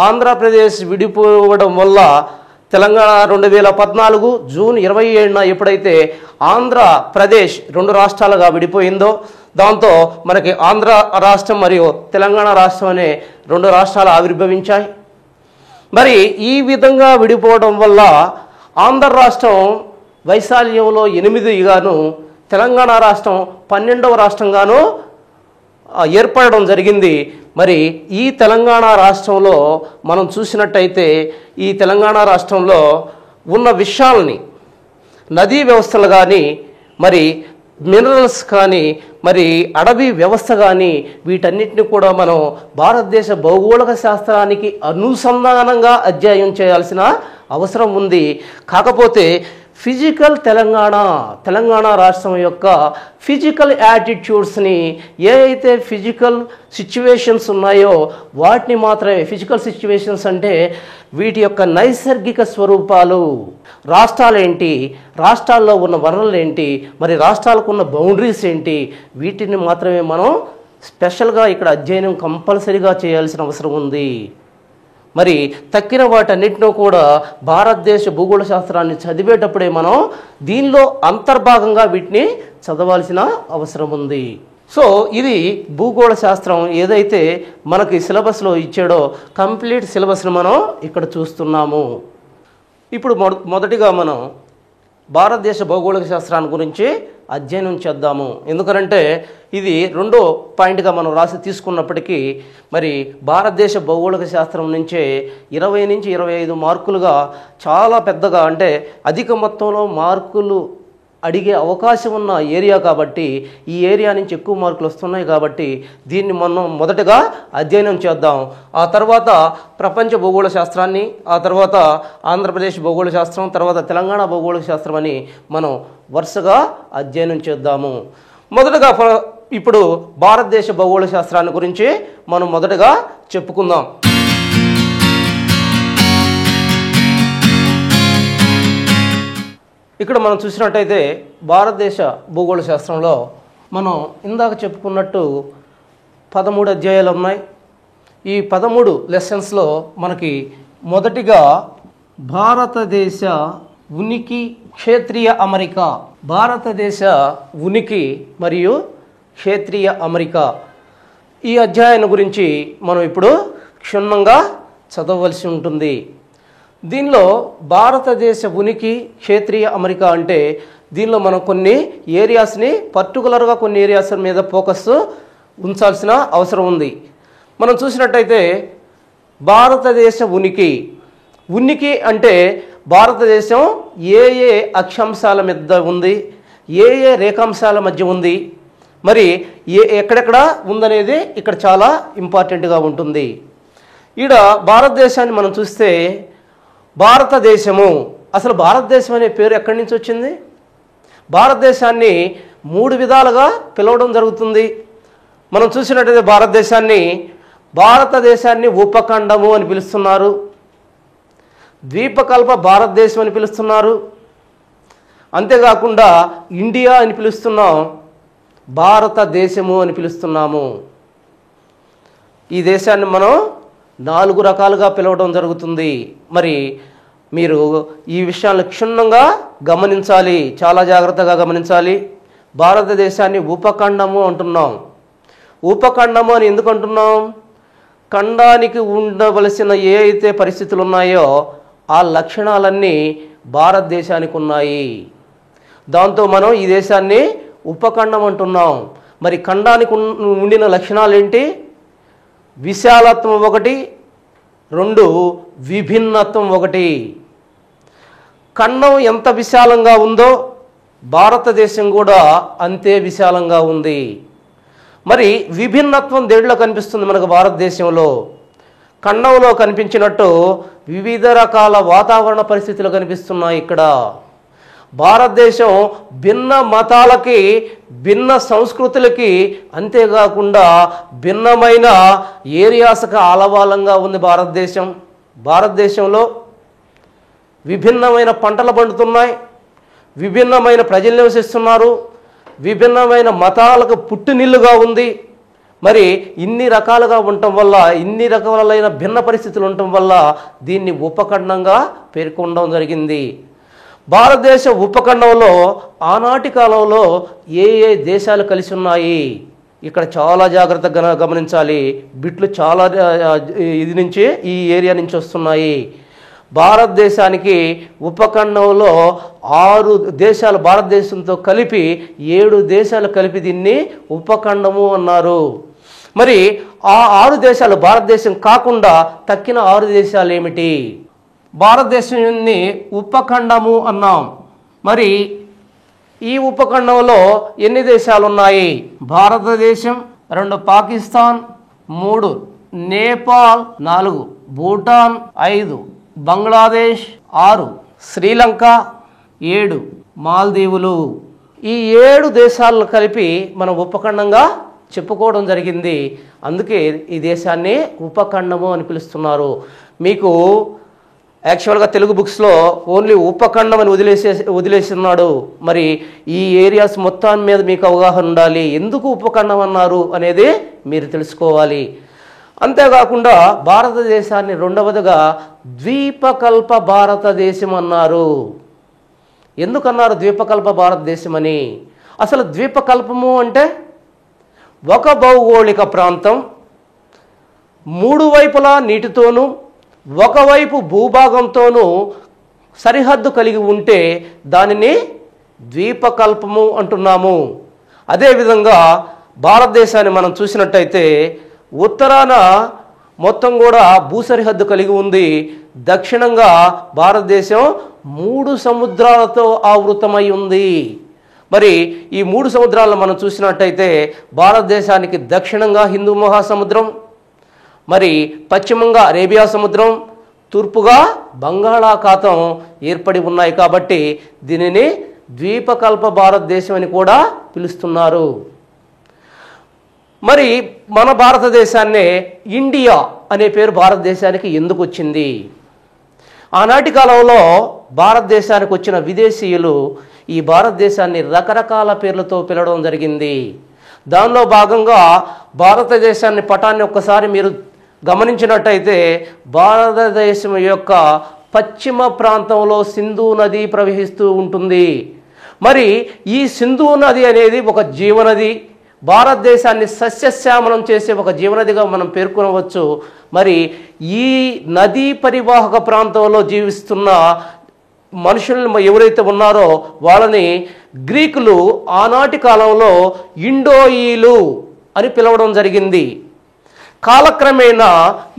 ఆంధ్రప్రదేశ్ విడిపోవడం వల్ల తెలంగాణ 2014 జూన్ 27న ఎప్పుడైతే ఆంధ్రప్రదేశ్ 2 రాష్ట్రాలుగా విడిపోయిందో దాంతో మనకి ఆంధ్ర రాష్ట్రం మరియు తెలంగాణ రాష్ట్రం అనే 2 రాష్ట్రాలు ఆవిర్భవించాయి. మరి ఈ విధంగా విడిపోవడం వల్ల ఆంధ్ర రాష్ట్రం వైశాల్యంలో 8గాను, తెలంగాణ రాష్ట్రం 12వ రాష్ట్రంగాను ఏర్పడడం జరిగింది. మరి ఈ తెలంగాణ రాష్ట్రంలో మనం చూసినట్టయితే ఈ తెలంగాణ రాష్ట్రంలో ఉన్న విషయాల్ని, నదీ వ్యవస్థలు కానీ, మరి మినరల్స్ కానీ, మరి అడవి వ్యవస్థ కానీ, వీటన్నిటిని కూడా మనం భారతదేశ భౌగోళిక శాస్త్రానికి అనుసంధానంగా అధ్యయనం చేయాల్సిన అవసరం ఉంది. కాకపోతే ఫిజికల్ తెలంగాణ రాష్ట్రం యొక్క ఫిజికల్ యాటిట్యూడ్స్ని, ఏ అయితే ఫిజికల్ సిచ్యువేషన్స్ ఉన్నాయో వాటిని మాత్రమే, ఫిజికల్ సిచ్యువేషన్స్ అంటే వీటి యొక్క నైసర్గిక స్వరూపాలు, రాష్ట్రాలేంటి, రాష్ట్రాల్లో ఉన్న వనరులు ఏంటి, మరి రాష్ట్రాలకు ఉన్న బౌండరీస్ ఏంటి, వీటిని మాత్రమే మనం స్పెషల్గా ఇక్కడ అధ్యయనం కంపల్సరీగా చేయాల్సిన అవసరం ఉంది. మరి తక్కిన వాటన్నిటిలో కూడా భారతదేశ భూగోళ శాస్త్రాన్ని చదివేటప్పుడే మనం దీనిలో అంతర్భాగంగా వీటిని చదవాల్సిన అవసరం ఉంది. సో ఇది భూగోళ శాస్త్రం ఏదైతే మనకి సిలబస్లో ఇచ్చాడో కంప్లీట్ సిలబస్ని మనం ఇక్కడ చూస్తున్నాము. ఇప్పుడు మొదటిగా మనం భారతదేశ భౌగోళిక శాస్త్రాన్ని గురించి అధ్యయనం చేద్దాము. ఎందుకంటే ఇది 2వ పాయింట్గా మనం రాసి తీసుకున్నప్పటికీ మరి భారతదేశ భౌగోళిక శాస్త్రం నుంచే 20 నుంచి 25 మార్కులుగా చాలా పెద్దగా, అంటే అధిక మొత్తంలో మార్కులు అడిగే అవకాశం ఉన్న ఏరియా కాబట్టి ఈ ఏరియా నుంచి ఎక్కువ మార్కులు వస్తున్నాయి కాబట్టి దీన్ని మనం మొదటగా అధ్యయనం చేద్దాం. ఆ తర్వాత ప్రపంచ భూగోళ శాస్త్రాన్ని, ఆ తర్వాత ఆంధ్రప్రదేశ్ భూగోళ శాస్త్రం, తర్వాత తెలంగాణ భూగోళిక శాస్త్రం అని మనం వరుసగా అధ్యయనం చేద్దాము. మొదటగా ఇప్పుడు భారతదేశ భూగోళ శాస్త్రాన్ని గురించి మనం మొదటగా చెప్పుకుందాం. ఇక్కడ మనం చూసినట్టయితే భారతదేశ భూగోళ శాస్త్రంలో మనం ఇందాక చెప్పుకున్నట్టు 13 అధ్యాయాలు ఉన్నాయి. ఈ 13 లెసన్స్లో మనకి మొదటిగా భారతదేశ ఉనికి, క్షేత్రీయ అమరిక, భారతదేశ ఉనికి మరియు క్షేత్రీయ అమరిక, ఈ అధ్యాయం గురించి మనం ఇప్పుడు క్షుణ్ణంగా చదవవలసి ఉంటుంది. దీనిలో భారతదేశ ఉనికి, క్షేత్రీయ అమరిక అంటే దీనిలో మనం కొన్ని ఏరియాస్ని, పర్టికులర్గా కొన్ని ఏరియాస్ మీద ఫోకస్ ఉంచాల్సిన అవసరం ఉంది. మనం చూసినట్టయితే భారతదేశ ఉనికి అంటే భారతదేశం ఏ ఏ అక్షాంశాల మీద ఉంది, ఏ ఏ రేఖాంశాల మధ్య ఉంది, మరి ఎక్కడెక్కడ ఉందనేది ఇక్కడ చాలా ఇంపార్టెంట్గా ఉంటుంది. ఈడ భారతదేశాన్ని మనం చూస్తే భారతదేశము, అసలు భారతదేశం అనే పేరు ఎక్కడి నుంచి వచ్చింది? భారతదేశాన్ని 3 విధాలుగా పిలవడం జరుగుతుంది. మనం చూసినట్టయితే భారతదేశాన్ని ఉపఖండము అని పిలుస్తున్నారు, ద్వీపకల్ప భారతదేశం అని పిలుస్తున్నారు. అంతేకాకుండా ఇండియా అని పిలుస్తున్నాం, భారతదేశము అని పిలుస్తున్నాము. ఈ దేశాన్ని మనం 4 రకాలుగా పిలవడం జరుగుతుంది. మరి మీరు ఈ విషయాన్ని క్షుణ్ణంగా గమనించాలి, చాలా జాగ్రత్తగా గమనించాలి. భారతదేశాన్ని ఉపఖండము అంటున్నాం. ఉపఖండము అని ఎందుకు అంటున్నాం? ఖండానికి ఉండవలసిన ఏ అయితే పరిస్థితులు ఉన్నాయో ఆ లక్షణాలన్నీ భారతదేశానికి ఉన్నాయి. దాంతో మనం ఈ దేశాన్ని ఉపఖండం అంటున్నాం. మరి ఖండానికి ఉండిన లక్షణాలు ఏంటి? విశాలత్వం 1, 2 విభిన్నత్వం 1. ఖండం ఎంత విశాలంగా ఉందో భారతదేశం కూడా అంతే విశాలంగా ఉంది. మరి విభిన్నత్వం దేంట్లో కనిపిస్తుంది మనకు? భారతదేశంలో ఖండంలో కనిపించినట్టు వివిధ రకాల వాతావరణ పరిస్థితులు కనిపిస్తున్నాయి. ఇక్కడ భారతదేశం భిన్న మతాలకి, భిన్న సంస్కృతులకి, అంతేకాకుండా భిన్నమైన ఏరియాస్కి ఆలవాలంగా ఉంది భారతదేశంలో విభిన్నమైన పంటలు పండుతున్నాయి, విభిన్నమైన ప్రజలు నివసిస్తున్నారు, విభిన్నమైన మతాలకు పుట్టినిల్లుగా ఉంది. మరి ఇన్ని రకాలుగా ఉండటం వల్ల, ఇన్ని రకాలైన భిన్న పరిస్థితులు ఉండటం వల్ల దీన్ని ఉపఖండంగా పేర్కొనడం జరిగింది. భారతదేశ ఉపఖండంలో ఆనాటి కాలంలో ఏ ఏ దేశాలు కలిసి ఉన్నాయి? ఇక్కడ చాలా జాగ్రత్తగా గమనించాలి. బిట్లు చాలా ఈ ఏరియా నుంచి వస్తున్నాయి. భారతదేశానికి ఉపఖండంలో 6 దేశాలు, భారతదేశంతో కలిపి 7 దేశాలు కలిపి దీన్ని ఉపఖండము అన్నారు. మరి ఆ 6 దేశాలు భారతదేశం కాకుండా తక్కిన 6 దేశాలు ఏమిటి? భారతదేశాన్ని ఉపఖండము అన్నాం. మరి ఈ ఉపఖండంలో ఎన్ని దేశాలు ఉన్నాయి? భారతదేశం, 2 పాకిస్తాన్, 3 నేపాల్, 4 భూటాన్, 5 బంగ్లాదేశ్, 6 శ్రీలంక, 7 మాల్దీవులు. ఈ 7 దేశాలను కలిపి మనం ఉపఖండంగా చెప్పుకోవడం జరిగింది. అందుకే ఈ దేశాన్ని ఉపఖండము అని పిలుస్తున్నారు. మీకు యాక్చువల్గా తెలుగు బుక్స్లో ఓన్లీ ఉపఖండం అని వదిలేస్తున్నాడు. మరి ఈ ఏరియాస్ మొత్తాన్ని మీద మీకు అవగాహన ఉండాలి. ఎందుకు ఉపఖండం అన్నారు అనేది మీరు తెలుసుకోవాలి. అంతేకాకుండా భారతదేశాన్ని రెండవదిగా ద్వీపకల్ప భారతదేశం అన్నారు. ఎందుకన్నారు ద్వీపకల్ప భారతదేశం అని? అసలు ద్వీపకల్పము అంటే ఒక భౌగోళిక ప్రాంతం 3 వైపులా నీటితోనూ ఒకవైపు భూభాగంతోనూ సరిహద్దు కలిగి ఉంటే దానిని ద్వీపకల్పము అంటున్నాము. అదేవిధంగా భారతదేశాన్ని మనం చూసినట్టయితే ఉత్తరాన మొత్తం కూడా భూసరిహద్దు కలిగి ఉంది. దక్షిణంగా భారతదేశం 3 సముద్రాలతో ఆవృతమై ఉంది. మరి ఈ 3 సముద్రాలను మనం చూసినట్టయితే భారతదేశానికి దక్షిణంగా హిందూ మహాసముద్రం, మరి పశ్చిమంగా అరేబియా సముద్రం, తూర్పుగా బంగాళాఖాతం ఏర్పడి ఉన్నాయి. కాబట్టి దీనిని ద్వీపకల్ప భారతదేశం అని కూడా పిలుస్తున్నారు. మరి మన భారతదేశాన్నే ఇండియా అనే పేరు భారతదేశానికి ఎందుకు వచ్చింది? ఆనాటి కాలంలో భారతదేశానికి వచ్చిన విదేశీయులు ఈ భారతదేశాన్ని రకరకాల పేర్లతో పిలవడం జరిగింది. దానిలో భాగంగా భారతదేశాన్ని పటాన్ని ఒక్కసారి మీరు గమనించినట్టయితే భారతదేశం యొక్క పశ్చిమ ప్రాంతంలో సింధు నది ప్రవహిస్తూ ఉంటుంది. మరి ఈ సింధు నది అనేది ఒక జీవనది, భారతదేశాన్ని సస్యశ్యామలం చేసే ఒక జీవనదిగా మనం పేర్కొనవచ్చు. మరి ఈ నదీ పరివాహక ప్రాంతంలో జీవిస్తున్న మనుషులు ఎవరైతే ఉన్నారో వాళ్ళని గ్రీకులు ఆనాటి కాలంలో ఇండోయిలు అని పిలవడం జరిగింది. కాలక్రమేణా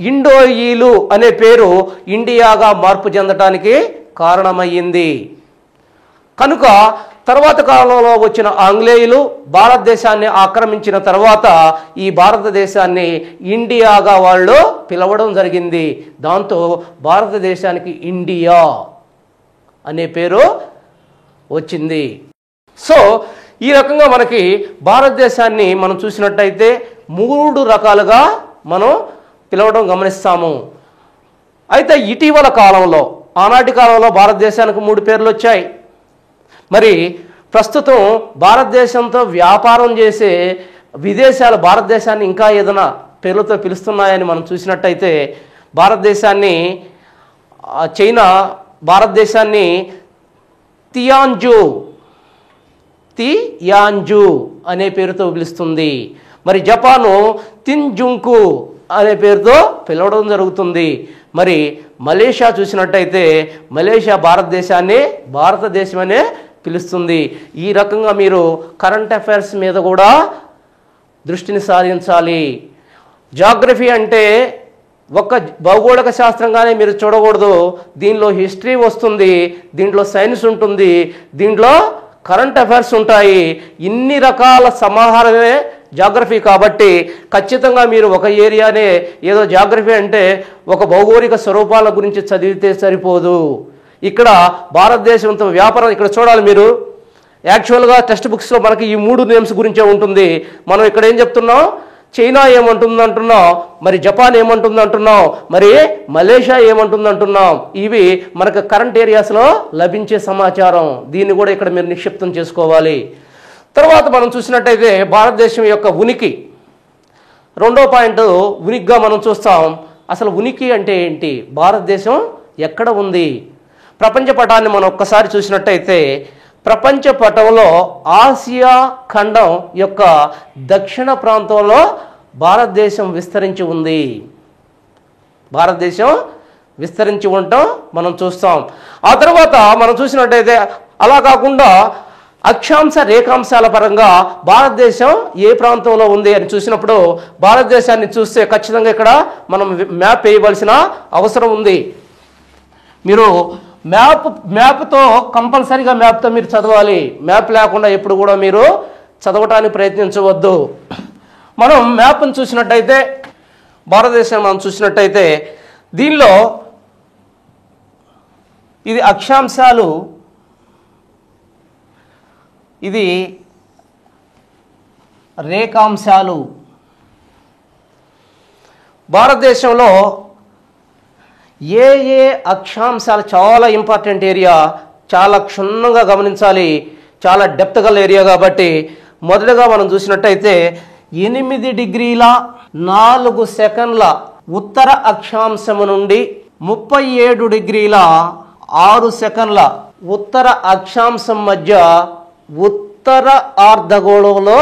ఇండోయిలు అనే పేరు ఇండియాగా మార్పు చెందడానికి కారణమయ్యింది. కనుక తర్వాత కాలంలో వచ్చిన ఆంగ్లేయులు భారతదేశాన్ని ఆక్రమించిన తర్వాత ఈ భారతదేశాన్ని ఇండియాగా వాళ్ళు పిలవడం జరిగింది. దాంతో భారతదేశానికి ఇండియా అనే పేరు వచ్చింది. సో ఈ రకంగా మనకి భారతదేశాన్ని మనం చూసినట్టయితే 3 రకాలుగా మనం పిలవడం గమనిస్తాము. అయితే ఇటీవల కాలంలో, ఆనాటి కాలంలో భారతదేశానికి 3 పేర్లు వచ్చాయి. మరి ప్రస్తుతం భారతదేశంతో వ్యాపారం చేసే విదేశాలు భారతదేశాన్ని ఇంకా ఏదైనా పేర్లతో పిలుస్తున్నాయని మనం చూసినట్టయితే భారతదేశాన్ని చైనా భారతదేశాన్ని తియాన్జు అనే పేరుతో పిలుస్తుంది. మరి జపాను తిన్జుంకు అనే పేరుతో పిలవడం జరుగుతుంది. మరి మలేషియా చూసినట్టయితే మలేషియా భారతదేశాన్ని భారతదేశం అనే పిలుస్తుంది. ఈ రకంగా మీరు కరెంట్ అఫైర్స్ మీద కూడా దృష్టిని సాధించాలి. జాగ్రఫీ అంటే ఒక భౌగోళిక శాస్త్రంగానే మీరు చూడకూడదు. దీనిలో హిస్టరీ వస్తుంది, దీంట్లో సైన్స్ ఉంటుంది, దీంట్లో కరెంట్ అఫైర్స్ ఉంటాయి. ఇన్ని రకాల సమాహారమే జాగ్రఫీ. కాబట్టి ఖచ్చితంగా మీరు ఒక ఏరియానే ఏదో జాగ్రఫీ అంటే ఒక భౌగోళిక స్వరూపాల గురించి చదివితే సరిపోదు. ఇక్కడ భారతదేశంతో వ్యాపారం ఇక్కడ చూడాలి మీరు. యాక్చువల్గా టెక్స్ట్ బుక్స్లో మనకి ఈ 3 నేమ్స్ గురించే ఉంటుంది. మనం ఇక్కడ ఏం చెప్తున్నాం? చైనా ఏమంటుంది అంటున్నాం, మరి జపాన్ ఏమంటుంది అంటున్నాం, మరి మలేషియా ఏమంటుంది అంటున్నాం. ఇవి మనకు కరెంట్ ఏరియాస్లో లభించే సమాచారం. దీన్ని కూడా ఇక్కడ మీరు నిక్షిప్తం చేసుకోవాలి. తర్వాత మనం చూసినట్టయితే భారతదేశం యొక్క ఉనికి, 2వ పాయింట్ ఉనికిగా మనం చూస్తాం. అసలు ఉనికి అంటే ఏంటి? భారతదేశం ఎక్కడ ఉంది? ప్రపంచ పటాన్ని మనం ఒక్కసారి చూసినట్టయితే ప్రపంచ పటంలో ఆసియా ఖండం యొక్క దక్షిణ ప్రాంతంలో భారతదేశం విస్తరించి ఉంది. భారతదేశం విస్తరించి ఉండటం మనం చూస్తాం. ఆ తర్వాత మనం చూసినట్టయితే అలా కాకుండా అక్షాంశ రేఖాంశాల పరంగా భారతదేశం ఏ ప్రాంతంలో ఉంది అని చూసినప్పుడు భారతదేశాన్ని చూస్తే ఖచ్చితంగా ఇక్కడ మనం మ్యాప్ వేయవలసిన అవసరం ఉంది. మీరు మ్యాప్తో కంపల్సరీగా మ్యాప్తో మీరు చదవాలి. మ్యాప్ లేకుండా ఎప్పుడు కూడా మీరు చదవటానికి ప్రయత్నించవద్దు. మనం మ్యాప్ను చూసినట్టయితే భారతదేశం మనం చూసినట్టయితే దీనిలో ఇది అక్షాంశాలు, ఇది రేఖాంశాలు. భారతదేశంలో ఏ ఏ అక్షాంశాలు చాలా ఇంపార్టెంట్ ఏరియా, చాలా క్షుణ్ణంగా గమనించాలి, చాలా డెప్త్ గల ఏరియా. కాబట్టి మొదటగా మనం చూసినట్టయితే 8 డిగ్రీల 4 సెకండ్ల ఉత్తర అక్షాంశము నుండి 37 డిగ్రీల 6 సెకండ్ల ఉత్తర అక్షాంశం మధ్య ఉత్తర అర్ధగోళంలో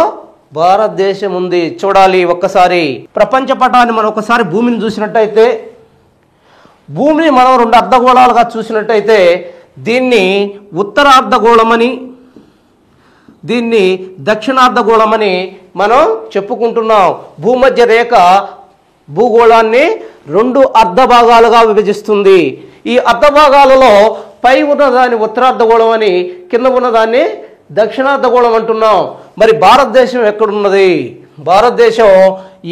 భారతదేశం ఉంది. చూడాలి ఒక్కసారి ప్రపంచ పటాన్ని మనం ఒకసారి భూమిని చూసినట్టయితే, భూమిని మనం 2 అర్ధగోళాలుగా చూసినట్టయితే దీన్ని ఉత్తర అర్ధగోళమని, దీన్ని దక్షిణార్ధగోళమని మనం చెప్పుకుంటున్నాం. భూమధ్య రేఖ భూగోళాన్ని 2 అర్ధ భాగాలుగా విభజిస్తుంది. ఈ అర్ధ భాగాలలో పై ఉన్నదాన్ని ఉత్తరార్ధగోళం అని, కింద ఉన్నదాన్ని దక్షిణార్ధగోళం అంటున్నాం. మరి భారతదేశం ఎక్కడున్నది? భారతదేశం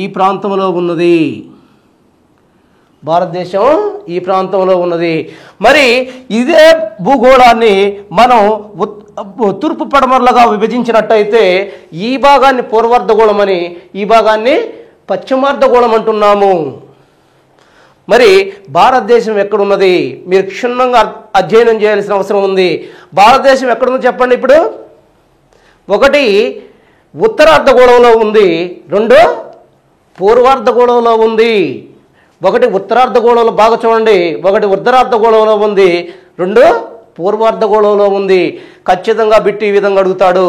ఈ ప్రాంతంలో ఉన్నది. భారతదేశం ఈ ప్రాంతంలో ఉన్నది. మరి ఇదే భూగోళాన్ని మనం తూర్పు పడమరలుగా విభజించినట్టయితే ఈ భాగాన్ని పూర్వార్ధగోళం అని, ఈ భాగాన్ని పశ్చిమార్ధగోళం అంటున్నాము. మరి భారతదేశం ఎక్కడున్నది? మీరు క్షుణ్ణంగా అధ్యయనం చేయాల్సిన అవసరం ఉంది. భారతదేశం ఎక్కడుందో చెప్పండి. ఇప్పుడు 1 ఉత్తరార్ధగోళంలో ఉంది, 2 పూర్వార్ధగోళంలో ఉంది. 1 ఉత్తరార్ధగోళంలో బాగా చూడండి, 1 ఉత్తరార్ధగోళంలో ఉంది, 2 పూర్వార్ధగోళంలో ఉంది. ఖచ్చితంగా బిట్టి ఈ విధంగా అడుగుతాడు,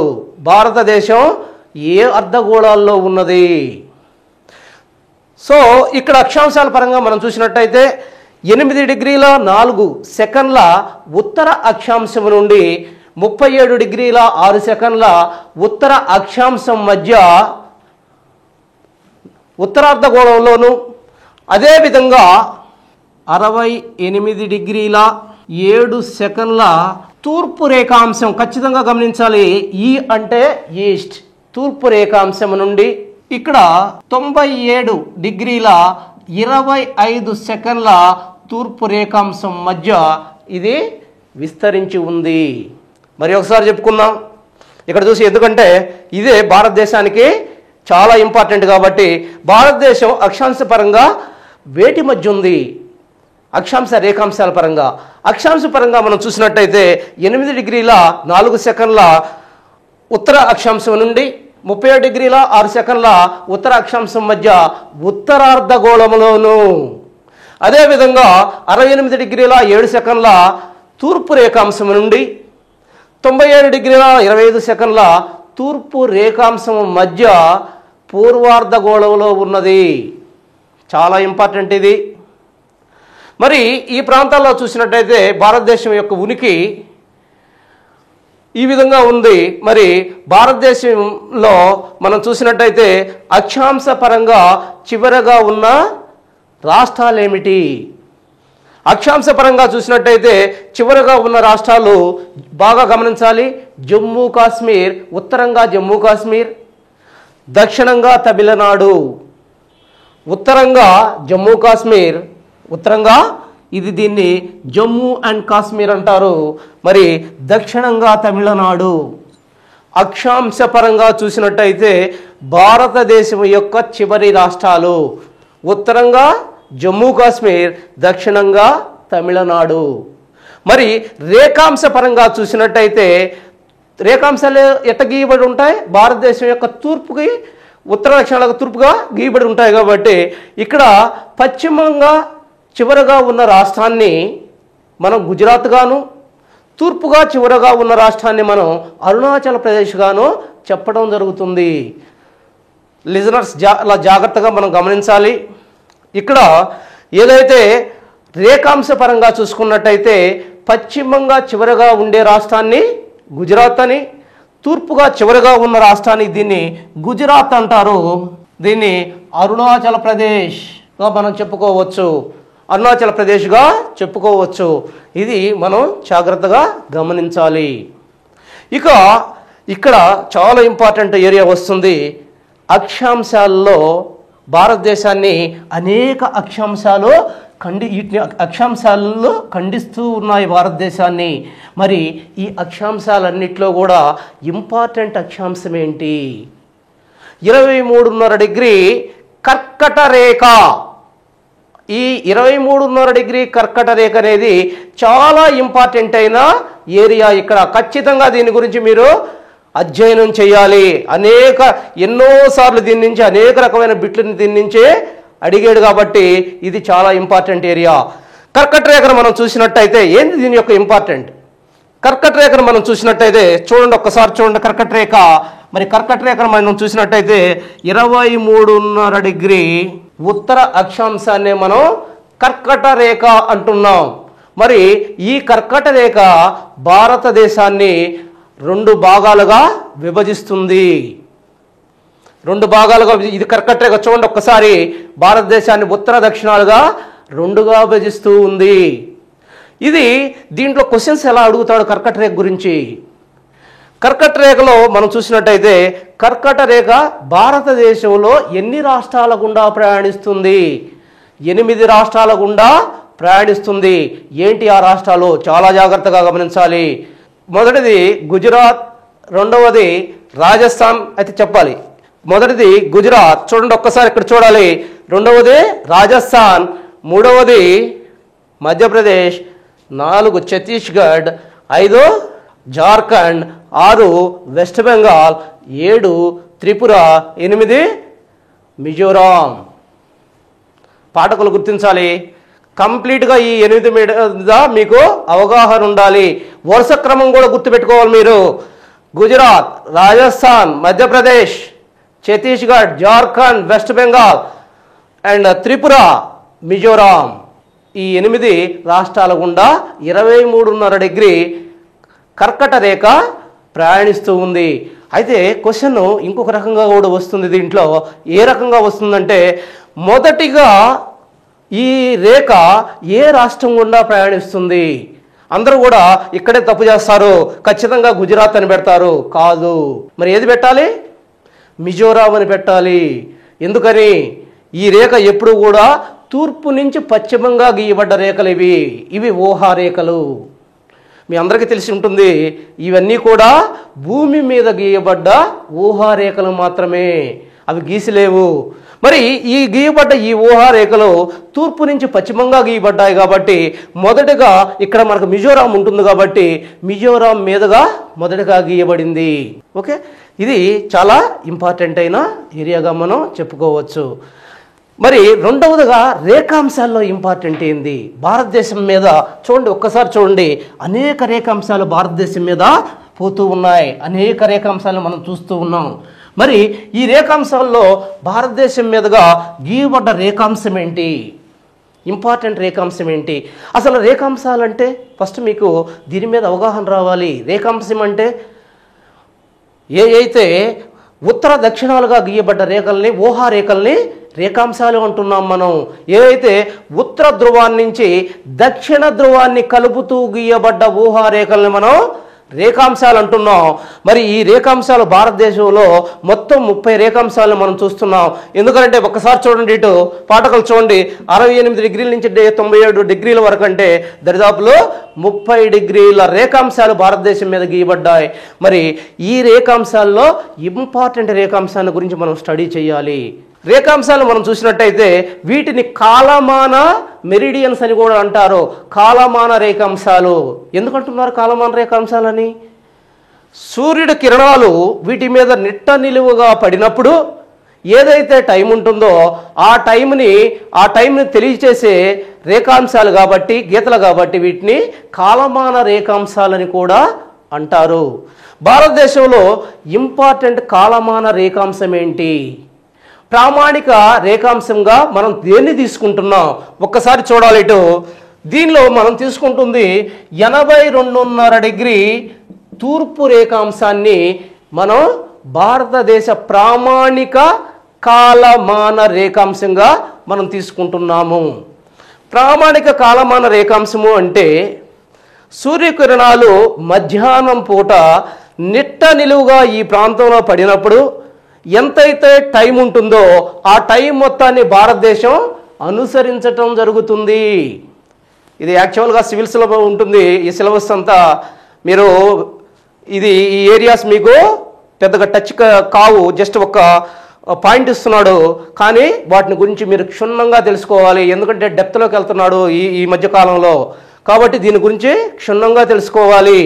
భారతదేశం ఏ అర్ధగోళాల్లో ఉన్నది? సో ఇక్కడ అక్షాంశాల పరంగా మనం చూసినట్టయితే 8 డిగ్రీల 4 సెకండ్ల ఉత్తర అక్షాంశం నుండి 37 డిగ్రీల 6 సెకండ్ల ఉత్తర అక్షాంశం మధ్య ఉత్తరార్ధగోళంలోను, అదేవిధంగా 68 డిగ్రీల 7 సెకండ్ల తూర్పు రేఖాంశం ఖచ్చితంగా గమనించాలి. ఈ అంటే ఈస్ట్, తూర్పు రేఖాంశం నుండి ఇక్కడ 97 డిగ్రీల 25 సెకండ్ల తూర్పు రేఖాంశం మధ్య ఇది విస్తరించి ఉంది. మరి ఒకసారి చెప్పుకుందాం. ఇక్కడ చూసి, ఎందుకంటే ఇదే భారతదేశానికి చాలా ఇంపార్టెంట్ కాబట్టి. భారతదేశం అక్షాంశ పరంగా వేటి మధ్య ఉంది? అక్షాంశ రేఖాంశాల పరంగా. అక్షాంశ పరంగా మనం చూసినట్టయితే 8 డిగ్రీల 4 సెకండ్ల ఉత్తర అక్షాంశం నుండి 37 డిగ్రీల 6 సెకండ్ల ఉత్తర అక్షాంశం మధ్య ఉత్తరార్ధగోళంలోను, అదేవిధంగా 68 డిగ్రీల 7 సెకండ్ల తూర్పు రేఖాంశం నుండి 97 డిగ్రీల 25 సెకండ్ల తూర్పు రేఖాంశం మధ్య పూర్వార్ధగోళంలో ఉన్నది. చాలా ఇంపార్టెంట్ ఇది. మరి ఈ ప్రాంతాల్లో చూసినట్టయితే భారతదేశం యొక్క ఉనికి ఈ విధంగా ఉంది. మరి భారతదేశంలో మనం చూసినట్టయితే అక్షాంశ పరంగా చివరగా ఉన్న రాష్ట్రాలు ఏమిటి? అక్షాంశ పరంగా చూసినట్టయితే చివరగా ఉన్న రాష్ట్రాలు బాగా గమనించాలి. జమ్మూ కాశ్మీర్, ఉత్తరంగా జమ్మూ కాశ్మీర్, దక్షిణంగా తమిళనాడు. ఉత్తరంగా జమ్మూ కాశ్మీర్, ఉత్తరంగా దీన్ని జమ్మూ అండ్ కాశ్మీర్ అంటారు. మరి దక్షిణంగా తమిళనాడు. అక్షాంశ పరంగా చూసినట్టయితే భారతదేశం యొక్క చివరి రాష్ట్రాలు ఉత్తరంగా జమ్మూ కాశ్మీర్, దక్షిణంగా తమిళనాడు. మరి రేఖాంశ పరంగా చూసినట్టయితే రేఖాంశాలు ఎట్ట గీయబడి ఉంటాయి? భారతదేశం యొక్క తూర్పుకి ఉత్తర దక్షిణాలకు తూర్పుగా గీయబడి ఉంటాయి కాబట్టి ఇక్కడ పశ్చిమంగా చివరగా ఉన్న రాష్ట్రాన్ని మనం గుజరాత్ గాను, తూర్పుగా చివరగా ఉన్న రాష్ట్రాన్ని మనం అరుణాచల్ ప్రదేశ్ గాను చెప్పడం జరుగుతుంది. లిజనర్స్ అలా జాగ్రత్తగా మనం గమనించాలి. ఇక్కడ ఏదైతే రేఖాంశ పరంగా చూసుకున్నట్టయితే పశ్చిమంగా చివరగా ఉండే రాష్ట్రాన్ని గుజరాత్ అని, తూర్పుగా చివరగా ఉన్న రాష్ట్రాన్ని దీన్ని గుజరాత్ అంటారు. దీన్ని అరుణాచల్ ప్రదేశ్గా మనం చెప్పుకోవచ్చు, అరుణాచల్ ప్రదేశ్గా చెప్పుకోవచ్చు. ఇది మనం జాగ్రత్తగా గమనించాలి. ఇక ఇక్కడ చాలా ఇంపార్టెంట్ ఏరియా వస్తుంది. అక్షాంశాల్లో భారతదేశాన్ని అనేక అక్షాంశాలు అక్షాంశాలలో ఖండిస్తూ ఉన్నాయి భారతదేశాన్ని. మరి ఈ అక్షాంశాలన్నిట్లో కూడా ఇంపార్టెంట్ అక్షాంశం ఏంటి? 23.5 డిగ్రీ కర్కట రేఖ. ఈ 23.5 డిగ్రీ కర్కట రేఖ అనేది చాలా ఇంపార్టెంట్ అయిన ఏరియా. ఇక్కడ ఖచ్చితంగా దీని గురించి మీరు అధ్యయనం చేయాలి. ఎన్నోసార్లు దీని నుంచి అనేక రకమైన బిట్లను దీని నుంచే అడిగాడు కాబట్టి ఇది చాలా ఇంపార్టెంట్ ఏరియా. కర్కట రేఖను మనం చూసినట్టయితే ఏంది దీని యొక్క ఇంపార్టెంట్? కర్కట రేఖను మనం చూసినట్టయితే చూడండి, ఒక్కసారి చూడండి కర్కట రేఖ. మరి కర్కట రేఖను మనం చూసినట్టయితే 23.5 డిగ్రీ ఉత్తర అక్షాంశాన్ని మనం కర్కట రేఖ అంటున్నాం. మరి ఈ కర్కట రేఖ భారతదేశాన్ని 2 భాగాలుగా విభజిస్తుంది. 2 భాగాలుగా ఇది కర్కట రేఖ. చూడండి ఒక్కసారి, భారతదేశాన్ని ఉత్తర దక్షిణాలుగా 2గా విభజిస్తూ ఉంది. ఇది దీంట్లో క్వశ్చన్స్ ఎలా అడుగుతాడు కర్కట రేఖ గురించి? కర్కట రేఖలో మనం చూసినట్టయితే కర్కట రేఖ భారతదేశంలో ఎన్ని రాష్ట్రాల గుండా ప్రయాణిస్తుంది? 8 రాష్ట్రాల గుండా ప్రయాణిస్తుంది. ఏంటి ఆ రాష్ట్రాలు? చాలా జాగ్రత్తగా గమనించాలి. మొదటిది గుజరాత్, రెండవది రాజస్థాన్ అయితే చెప్పాలి. మొదటిది గుజరాత్, చూడండి ఒక్కసారి ఇక్కడ చూడాలి. రెండవది రాజస్థాన్, మూడవది మధ్యప్రదేశ్, 4 ఛత్తీస్గఢ్, 5 జార్ఖండ్, 6 వెస్ట్ బెంగాల్, 7 త్రిపుర, 8 మిజోరాం. పాఠకులు గుర్తించాలి. కంప్లీట్గా ఈ 8 మీద మీకు అవగాహన ఉండాలి. వరుస క్రమం కూడా గుర్తుపెట్టుకోవాలి మీరు. Gujarat, Rajasthan, Madhya Pradesh, Chhattisgarh, Jharkhand, west Bengal and Tripura, Mizoram. ఈ 8 రాష్ట్రాల గుండా 23.5 డిగ్రీ కర్కట రేఖ ప్రయాణిస్తూ ఉంది. అయితే క్వశ్చన్ ఇంకొక రకంగా కూడా వస్తుంది. దీంట్లో ఏ రకంగా వస్తుందంటే, మొదటిగా ఈ రేఖ ఏ రాష్ట్రం గుండా ప్రయాణిస్తుంది? అందరూ కూడా ఇక్కడే తప్పు చేస్తారు. ఖచ్చితంగా గుజరాత్ అని పెడతారు. కాదు, మరి ఏది పెట్టాలి? మిజోరాం అని పెట్టాలి. ఎందుకని? ఈ రేఖ ఎప్పుడు కూడా తూర్పు నుంచి పశ్చిమంగా గీయబడ్డ రేఖలు ఇవి ఊహా రేఖలు. మీ అందరికీ తెలిసి ఉంటుంది, ఇవన్నీ కూడా భూమి మీద గీయబడ్డ ఊహారేఖలు మాత్రమే, అవి గీసిలేవు. మరి ఈ గీయబడ్డ ఈ ఊహారేఖలు తూర్పు నుంచి పశ్చిమంగా గీయబడ్డాయి కాబట్టి మొదటగా ఇక్కడ మనకు మిజోరాం ఉంటుంది కాబట్టి మిజోరాం మీదుగా మొదటగా గీయబడింది. ఓకే, ఇది చాలా ఇంపార్టెంట్ అయిన ఏరియాగా మనం చెప్పుకోవచ్చు. మరి రెండవదిగా రేఖాంశాల్లో ఇంపార్టెంట్ ఏంది? భారతదేశం మీద చూడండి, ఒక్కసారి చూడండి, అనేక రేఖాంశాలు భారతదేశం మీద పోతూ ఉన్నాయి, అనేక రేఖాంశాలను మనం చూస్తూ ఉన్నాం. మరి ఈ రేఖాంశాల్లో భారతదేశం మీదుగా గీయబడ్డ రేఖాంశం ఏంటి? ఇంపార్టెంట్ రేఖాంశం ఏంటి? అసలు రేఖాంశాలు అంటే ఫస్ట్ మీకు దీని మీద అవగాహన రావాలి. రేఖాంశం అంటే ఏ అయితే ఉత్తర దక్షిణాలుగా గీయబడ్డ రేఖల్ని, ఊహారేఖల్ని రేఖాంశాలు అంటున్నాం మనం. ఏవైతే ఉత్తర ధ్రువాన్ని నుంచి దక్షిణ ధ్రువాన్ని కలుపుతూ గీయబడ్డ ఊహారేఖల్ని మనం రేఖాంశాలు అంటున్నాం. మరి ఈ రేఖాంశాలు భారతదేశంలో మొత్తం 30 రేఖాంశాలను మనం చూస్తున్నాం. ఎందుకంటే ఒక్కసారి చూడండి, ఇటు పాఠకులు చూడండి, 68 డిగ్రీల నుంచి 97 డిగ్రీల వరకు అంటే దరిదాపులో 30 డిగ్రీల రేఖాంశాలు భారతదేశం మీద గీయబడ్డాయి. మరి ఈ రేఖాంశాల్లో ఇంపార్టెంట్ రేఖాంశాల గురించి మనం స్టడీ చేయాలి. రేఖాంశాలు మనం చూసినట్టయితే వీటిని కాలమాన మెరిడియన్స్ అని కూడా అంటారు. కాలమాన రేఖాంశాలు ఎందుకంటున్నారు కాలమాన రేఖాంశాలని? సూర్యుడి కిరణాలు వీటి మీద నిట్ట నిలువుగా పడినప్పుడు ఏదైతే టైం ఉంటుందో ఆ టైంని తెలియచేసే రేఖాంశాలు కాబట్టి, గీతలు కాబట్టి వీటిని కాలమాన రేఖాంశాలని కూడా అంటారు. భారతదేశంలో ఇంపార్టెంట్ కాలమాన రేఖాంశం ఏంటి? ప్రామాణిక రేఖాంశంగా మనం దేన్ని తీసుకుంటున్నాం? ఒక్కసారి చూడాలి. ఇటు దీనిలో మనం తీసుకుంటుంది 82.5 డిగ్రీ తూర్పు రేఖాంశాన్ని మనం భారతదేశ ప్రామాణిక కాలమాన రేఖాంశంగా మనం తీసుకుంటున్నాము. ప్రామాణిక కాలమాన రేఖాంశము అంటే సూర్యకిరణాలు మధ్యాహ్నం పూట నిట్ట నిలువుగా ఈ ప్రాంతంలో పడినప్పుడు ఎంతైతే టైం ఉంటుందో ఆ టైం మొత్తాన్ని భారతదేశం అనుసరించటం జరుగుతుంది. ఇది యాక్చువల్గా సివిల్స్లో ఉంటుంది ఈ సిలబస్ అంతా. మీరు ఈ ఏరియాస్ మీకు పెద్దగా టచ్ కావు, జస్ట్ ఒక పాయింట్ ఇస్తున్నాడు, కానీ వాటిని గురించి మీరు క్షుణ్ణంగా తెలుసుకోవాలి. ఎందుకంటే డెప్త్లోకి వెళ్తున్నాడు ఈ మధ్యకాలంలో, కాబట్టి దీని గురించి క్షుణ్ణంగా తెలుసుకోవాలి.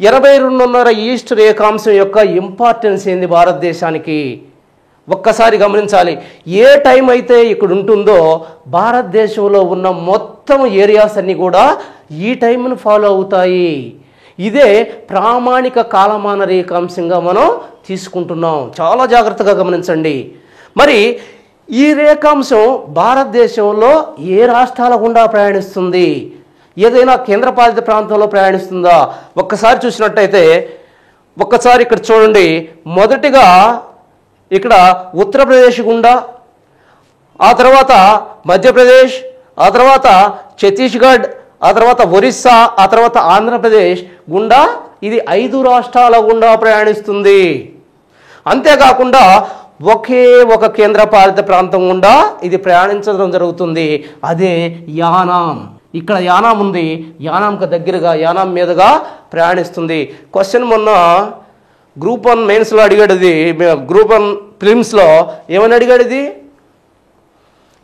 82.5 ఈస్ట్ రేఖాంశం యొక్క ఇంపార్టెన్స్ ఏంది భారతదేశానికి? ఒక్కసారి గమనించాలి. ఏ టైం అయితే ఇక్కడ ఉంటుందో భారతదేశంలో ఉన్న మొత్తం ఏరియాస్ అన్నీ కూడా ఈ టైంను ఫాలో అవుతాయి. ఇదే ప్రామాణిక కాలమాన రేఖాంశంగా మనం తీసుకుంటున్నాం. చాలా జాగ్రత్తగా గమనించండి. మరి ఈ రేఖాంశం భారతదేశంలో ఏ రాష్ట్రాల గుండా ప్రయాణిస్తుంది? ఏదైనా కేంద్రపాలిత ప్రాంతంలో ప్రయాణిస్తుందా? ఒక్కసారి చూసినట్టయితే ఒక్కసారి ఇక్కడ చూడండి. మొదటిగా ఇక్కడ ఉత్తరప్రదేశ్ గుండా, ఆ తర్వాత మధ్యప్రదేశ్, ఆ తర్వాత ఛత్తీస్గఢ్, ఆ తర్వాత ఒరిస్సా, ఆ తర్వాత ఆంధ్రప్రదేశ్ గుండా ఇది 5 రాష్ట్రాల గుండా ప్రయాణిస్తుంది. అంతేకాకుండా ఒకే ఒక కేంద్రపాలిత ప్రాంతం గుండా ఇది ప్రయాణించడం జరుగుతుంది. అదే యానాం. ఇక్కడ యానాం ఉంది, యానాంకు దగ్గరగా యానాం మీదుగా ప్రయాణిస్తుంది. క్వశ్చన్ మొన్న గ్రూప్ 1 మెయిన్స్లో అడిగాడు, ఇది గ్రూప్ 1 ప్రిలిమ్స్లో ఏమని అడిగాడు? ఇది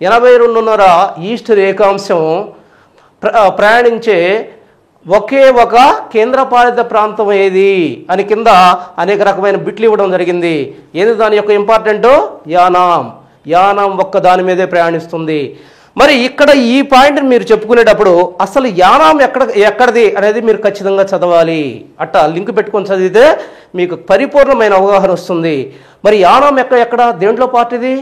82.5 ఈస్ట్ రేఖాంశం ప్రయాణించే ఒకే ఒక కేంద్రపాలిత ప్రాంతం ఏది అని కింద అనేక రకమైన బిట్లు ఇవ్వడం జరిగింది. ఏది దాని యొక్క ఇంపార్టెంట్? యానాం. యానాం ఒక్క దాని మీదే ప్రయాణిస్తుంది. మరి ఇక్కడ ఈ పాయింట్ని మీరు చెప్పుకునేటప్పుడు అసలు యానాం ఎక్కడిది అనేది మీరు ఖచ్చితంగా చదవాలి. అట్టా లింక్ పెట్టుకొని చదివితే మీకు పరిపూర్ణమైన అవగాహన వస్తుంది. మరి యానాం ఎక్కడ దేంట్లో పార్ట్ ఇది?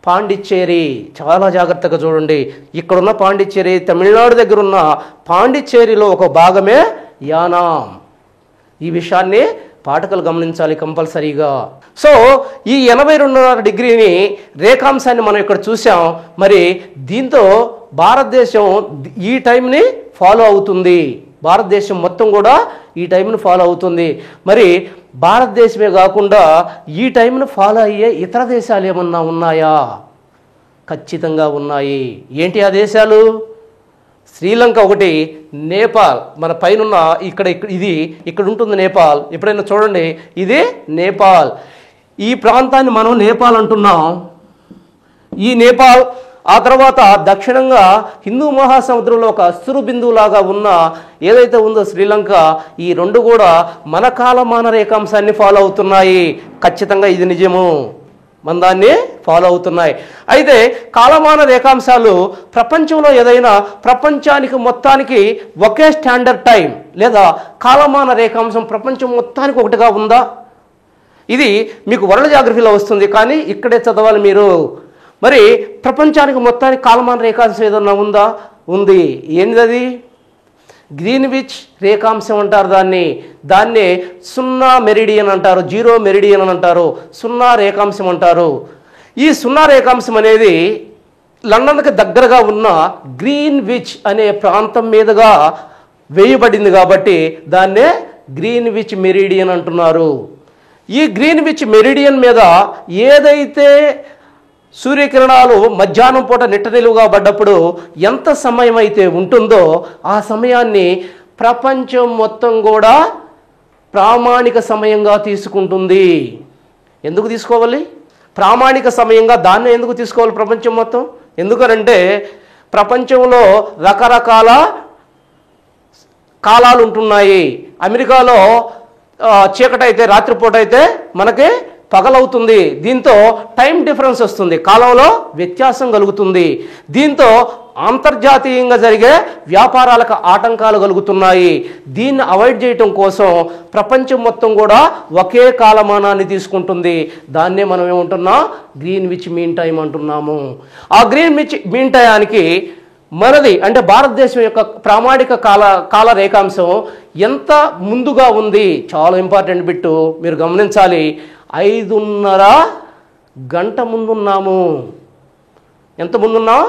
పాండిచ్చేరి. చాలా జాగ్రత్తగా చూడండి. ఇక్కడున్న పాండిచ్చేరి తమిళనాడు దగ్గర ఉన్న పాండిచ్చేరిలో ఒక భాగమే యానాం. ఈ విషయాన్ని పాఠకులు గమనించాలి కంపల్సరీగా. సో ఈ 82.5 డిగ్రీని రేఖాంశాన్ని మనం ఇక్కడ చూసాం. మరి దీంతో భారతదేశం ఈ టైంని ఫాలో అవుతుంది. భారతదేశం మొత్తం కూడా ఈ టైంను ఫాలో అవుతుంది. మరి భారతదేశమే కాకుండా ఈ టైంను ఫాలో అయ్యే ఇతర దేశాలు ఏమన్నా ఉన్నాయా? ఖచ్చితంగా ఉన్నాయి. ఏంటి ఆ దేశాలు? శ్రీలంక ఒకటి, నేపాల్ మన పైన ఇక్కడ ఉంటుంది నేపాల్. ఎప్పుడైనా చూడండి, ఇదే నేపాల్. ఈ ప్రాంతాన్ని మనం నేపాల్ అంటున్నాం. ఈ నేపాల్ ఆ తర్వాత దక్షిణంగా హిందూ మహాసముద్రంలో ఒక అస్సురు బిందువులాగా ఉన్న ఏదైతే ఉందో శ్రీలంక, ఈ రెండు కూడా మన కాలమాన రేఖాంశాన్ని ఫాలో అవుతున్నాయి. ఖచ్చితంగా ఇది నిజము, మన దాన్ని ఫాలో అవుతున్నాయి. అయితే కాలమాన రేఖాంశాలు ప్రపంచంలో ఏదైనా ప్రపంచానికి మొత్తానికి ఒకే స్టాండర్డ్ టైం లేదా కాలమాన రేఖాంశం ప్రపంచం మొత్తానికి ఒకటిగా ఉందా? ఇది మీకు వరల్డ్ జాగ్రఫీలో వస్తుంది, కానీ ఇక్కడే చదవాలి మీరు. మరి ప్రపంచానికి మొత్తానికి కాలమాన రేఖాంశం ఏదన్నా ఉందా? ఉంది. ఏంటిది? గ్రీన్విచ్ రేఖాంశం అంటారు దాన్నే సున్నా మెరిడియన్ అంటారు, జీరో మెరిడియన్ అని అంటారు, సున్నా రేఖాంశం అంటారు. ఈ సున్నా రేఖాంశం అనేది లండన్కి దగ్గరగా ఉన్న గ్రీన్విచ్ అనే ప్రాంతం మీదుగా వేయబడింది కాబట్టి దాన్నే గ్రీన్విచ్ మెరిడియన్ అంటున్నారు. ఈ గ్రీన్విచ్ మెరిడియన్ మీద ఏదైతే సూర్యకిరణాలు మధ్యాహ్నం పూట నిట్ట నిలువుగా పడ్డప్పుడు ఎంత సమయం అయితే ఉంటుందో ఆ సమయాన్ని ప్రపంచం మొత్తం కూడా ప్రామాణిక సమయంగా తీసుకుంటుంది. ఎందుకు తీసుకోవాలి? ప్రామాణిక సమయంగా దాన్ని ఎందుకు తీసుకోవాలి ప్రపంచం మొత్తం? ఎందుకనంటే ప్రపంచంలో రకరకాల కాలాలు ఉంటున్నాయి. అమెరికాలో చీకటి అయితే రాత్రిపూట అయితే మనకి పగలవుతుంది. దీంతో టైం డిఫరెన్స్ వస్తుంది, కాలంలో వ్యత్యాసం కలుగుతుంది. దీంతో అంతర్జాతీయంగా జరిగే వ్యాపారాలకు ఆటంకాలు కలుగుతున్నాయి. దీన్ని అవాయిడ్ చేయటం కోసం ప్రపంచం మొత్తం కూడా ఒకే కాలమానాన్ని తీసుకుంటుంది. దాన్నే మనం ఏమంటున్నాం? గ్రీన్విచ్ మీన్ టైం అంటున్నాము. ఆ గ్రీన్విచ్ మీన్ టైంకి మనది అంటే భారతదేశం యొక్క ప్రామాణిక కాల రేఖాంశం ఎంత ముందుగా ఉంది? చాలా ఇంపార్టెంట్ బిట్టు, మీరు గమనించాలి. 5:30 గంట ముందున్నాము. ఎంత ముందున్నాం?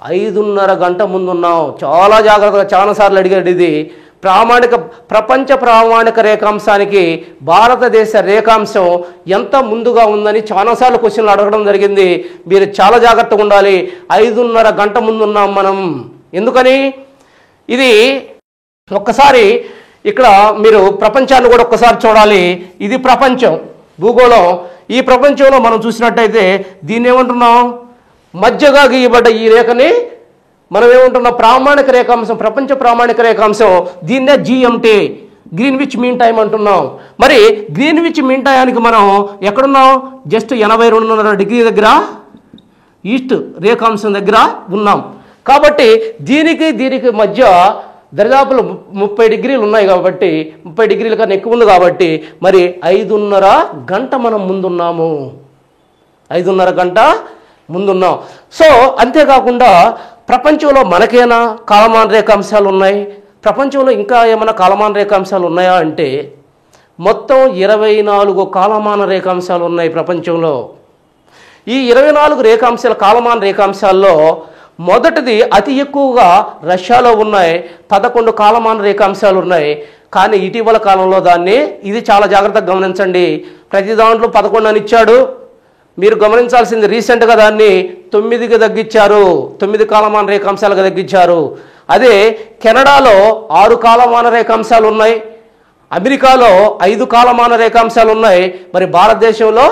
5:30 గంట ముందున్నాం. చాలా జాగ్రత్తగా చాలాసార్లు అడిగాడు ఇది. ప్రపంచ ప్రామాణిక రేఖాంశానికి భారతదేశ రేఖాంశం ఎంత ముందుగా ఉందని చాలాసార్లు క్వశ్చన్లు అడగడం జరిగింది. మీరు చాలా జాగ్రత్తగా ఉండాలి. 5:30 గంట ముందున్నాం మనం. ఎందుకని? ఇది ఒక్కసారి ఇక్కడ మీరు ప్రపంచాన్ని కూడా ఒక్కసారి చూడాలి. ఇది ప్రపంచం, భూగోళం. ఈ ప్రపంచంలో మనం చూసినట్టయితే దీన్ని ఏమంటున్నాం? మధ్యగా గీయబడ్డ ఈ రేఖని మనం ఏమంటున్నాం? ప్రామాణిక రేఖాంశం, ప్రపంచ ప్రామాణిక రేఖాంశం. దీన్నే GMT, గ్రీన్విచ్ మీన్ టైం అంటున్నాం. మరి గ్రీన్విచ్ మీన్ టైంకి మనం ఎక్కడున్నాం? జస్ట్ 82.5 డిగ్రీ దగ్గర ఈస్ట్ రేఖాంశం దగ్గర ఉన్నాం. కాబట్టి దీనికి మధ్య దరిదాపులు 30 డిగ్రీలు ఉన్నాయి కాబట్టి 30 డిగ్రీల కన్నా ఎక్కువ ఉంది కాబట్టి మరి 5:30 గంట మనం ముందున్నాము. 5:30 గంట ముందున్నాం. సో అంతేకాకుండా ప్రపంచంలో మనకేనా కాలమాన రేఖాంశాలు ఉన్నాయి? ప్రపంచంలో ఇంకా ఏమైనా కాలమాన రేఖాంశాలు ఉన్నాయా అంటే మొత్తం 24 కాలమాన రేఖాంశాలు ఉన్నాయి ప్రపంచంలో. ఈ 24 కాలమాన రేఖాంశాల్లో మొదటిది అతి ఎక్కువగా రష్యాలో ఉన్నాయి. 11 కాలమాన రేఖాంశాలు ఉన్నాయి. కానీ ఇటీవల కాలంలో ఇది చాలా జాగ్రత్తగా గమనించండి. ప్రతి దాంట్లో 11 అని ఇచ్చాడు. మీరు గమనించాల్సింది రీసెంట్గా దాన్ని 9కి తగ్గించారు, 9 కాలమాన రేఖాంశాలుగా తగ్గించారు. అదే కెనడాలో 6 కాలమాన రేఖాంశాలు ఉన్నాయి. అమెరికాలో 5 కాలమాన రేఖాంశాలు ఉన్నాయి. మరి భారతదేశంలో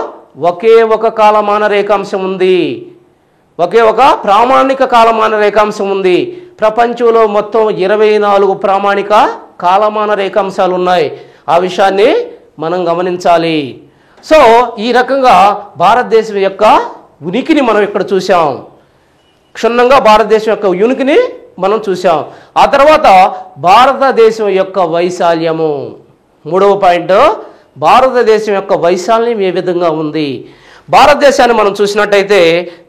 ఒకే ఒక కాలమాన రేఖాంశం ఉంది, ఒకే ఒక ప్రామాణిక కాలమాన రేఖాంశం ఉంది. ప్రపంచంలో మొత్తం 24 ప్రామాణిక కాలమాన రేఖాంశాలు ఉన్నాయి. ఆ విషయాన్ని మనం గమనించాలి. సో ఈ రకంగా భారతదేశం యొక్క ఉనికిని మనం ఇక్కడ చూసాం. క్షుణ్ణంగా భారతదేశం యొక్క ఉనికిని మనం చూసాం. ఆ తర్వాత భారతదేశం యొక్క వైశాల్యము, మూడవ పాయింట్. భారతదేశం యొక్క వైశాల్యం ఏ విధంగా ఉంది? భారతదేశాన్ని మనం చూసినట్టయితే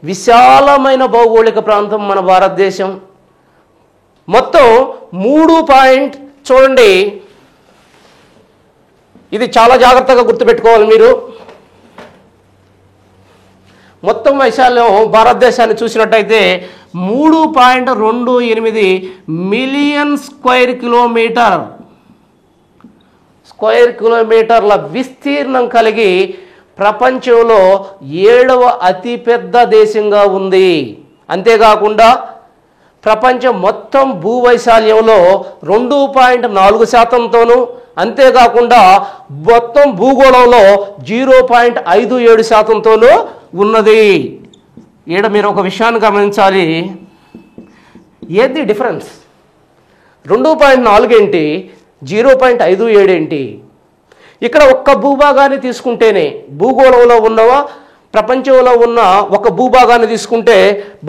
విశాలమైన భౌగోళిక ప్రాంతం మన భారతదేశం. మొత్తం 3 చూడండి, ఇది చాలా జాగ్రత్తగా గుర్తుపెట్టుకోవాలి మీరు. మొత్తం వైశాల్యం భారతదేశాన్ని చూసినట్టయితే 3.28 మిలియన్ స్క్వేర్ కిలోమీటర్ల విస్తీర్ణం కలిగి ప్రపంచంలో 7వ అతిపెద్ద దేశంగా ఉంది. అంతేకాకుండా ప్రపంచం మొత్తం భూవైశాల్యంలో 2.4%తోనూ, అంతేకాకుండా మొత్తం భూగోళంలో 0.57%తోనూ ఉన్నది. ఈడ మీరు ఒక విషయాన్ని గమనించాలి. ఏది డిఫరెన్స్? 2.4 ఏంటి, 0.57 ఏంటి? ఇక్కడ ఒక్క భూభాగాన్ని తీసుకుంటేనే, భూగోళంలో ఉన్నవా ప్రపంచంలో ఉన్న ఒక భూభాగాన్ని తీసుకుంటే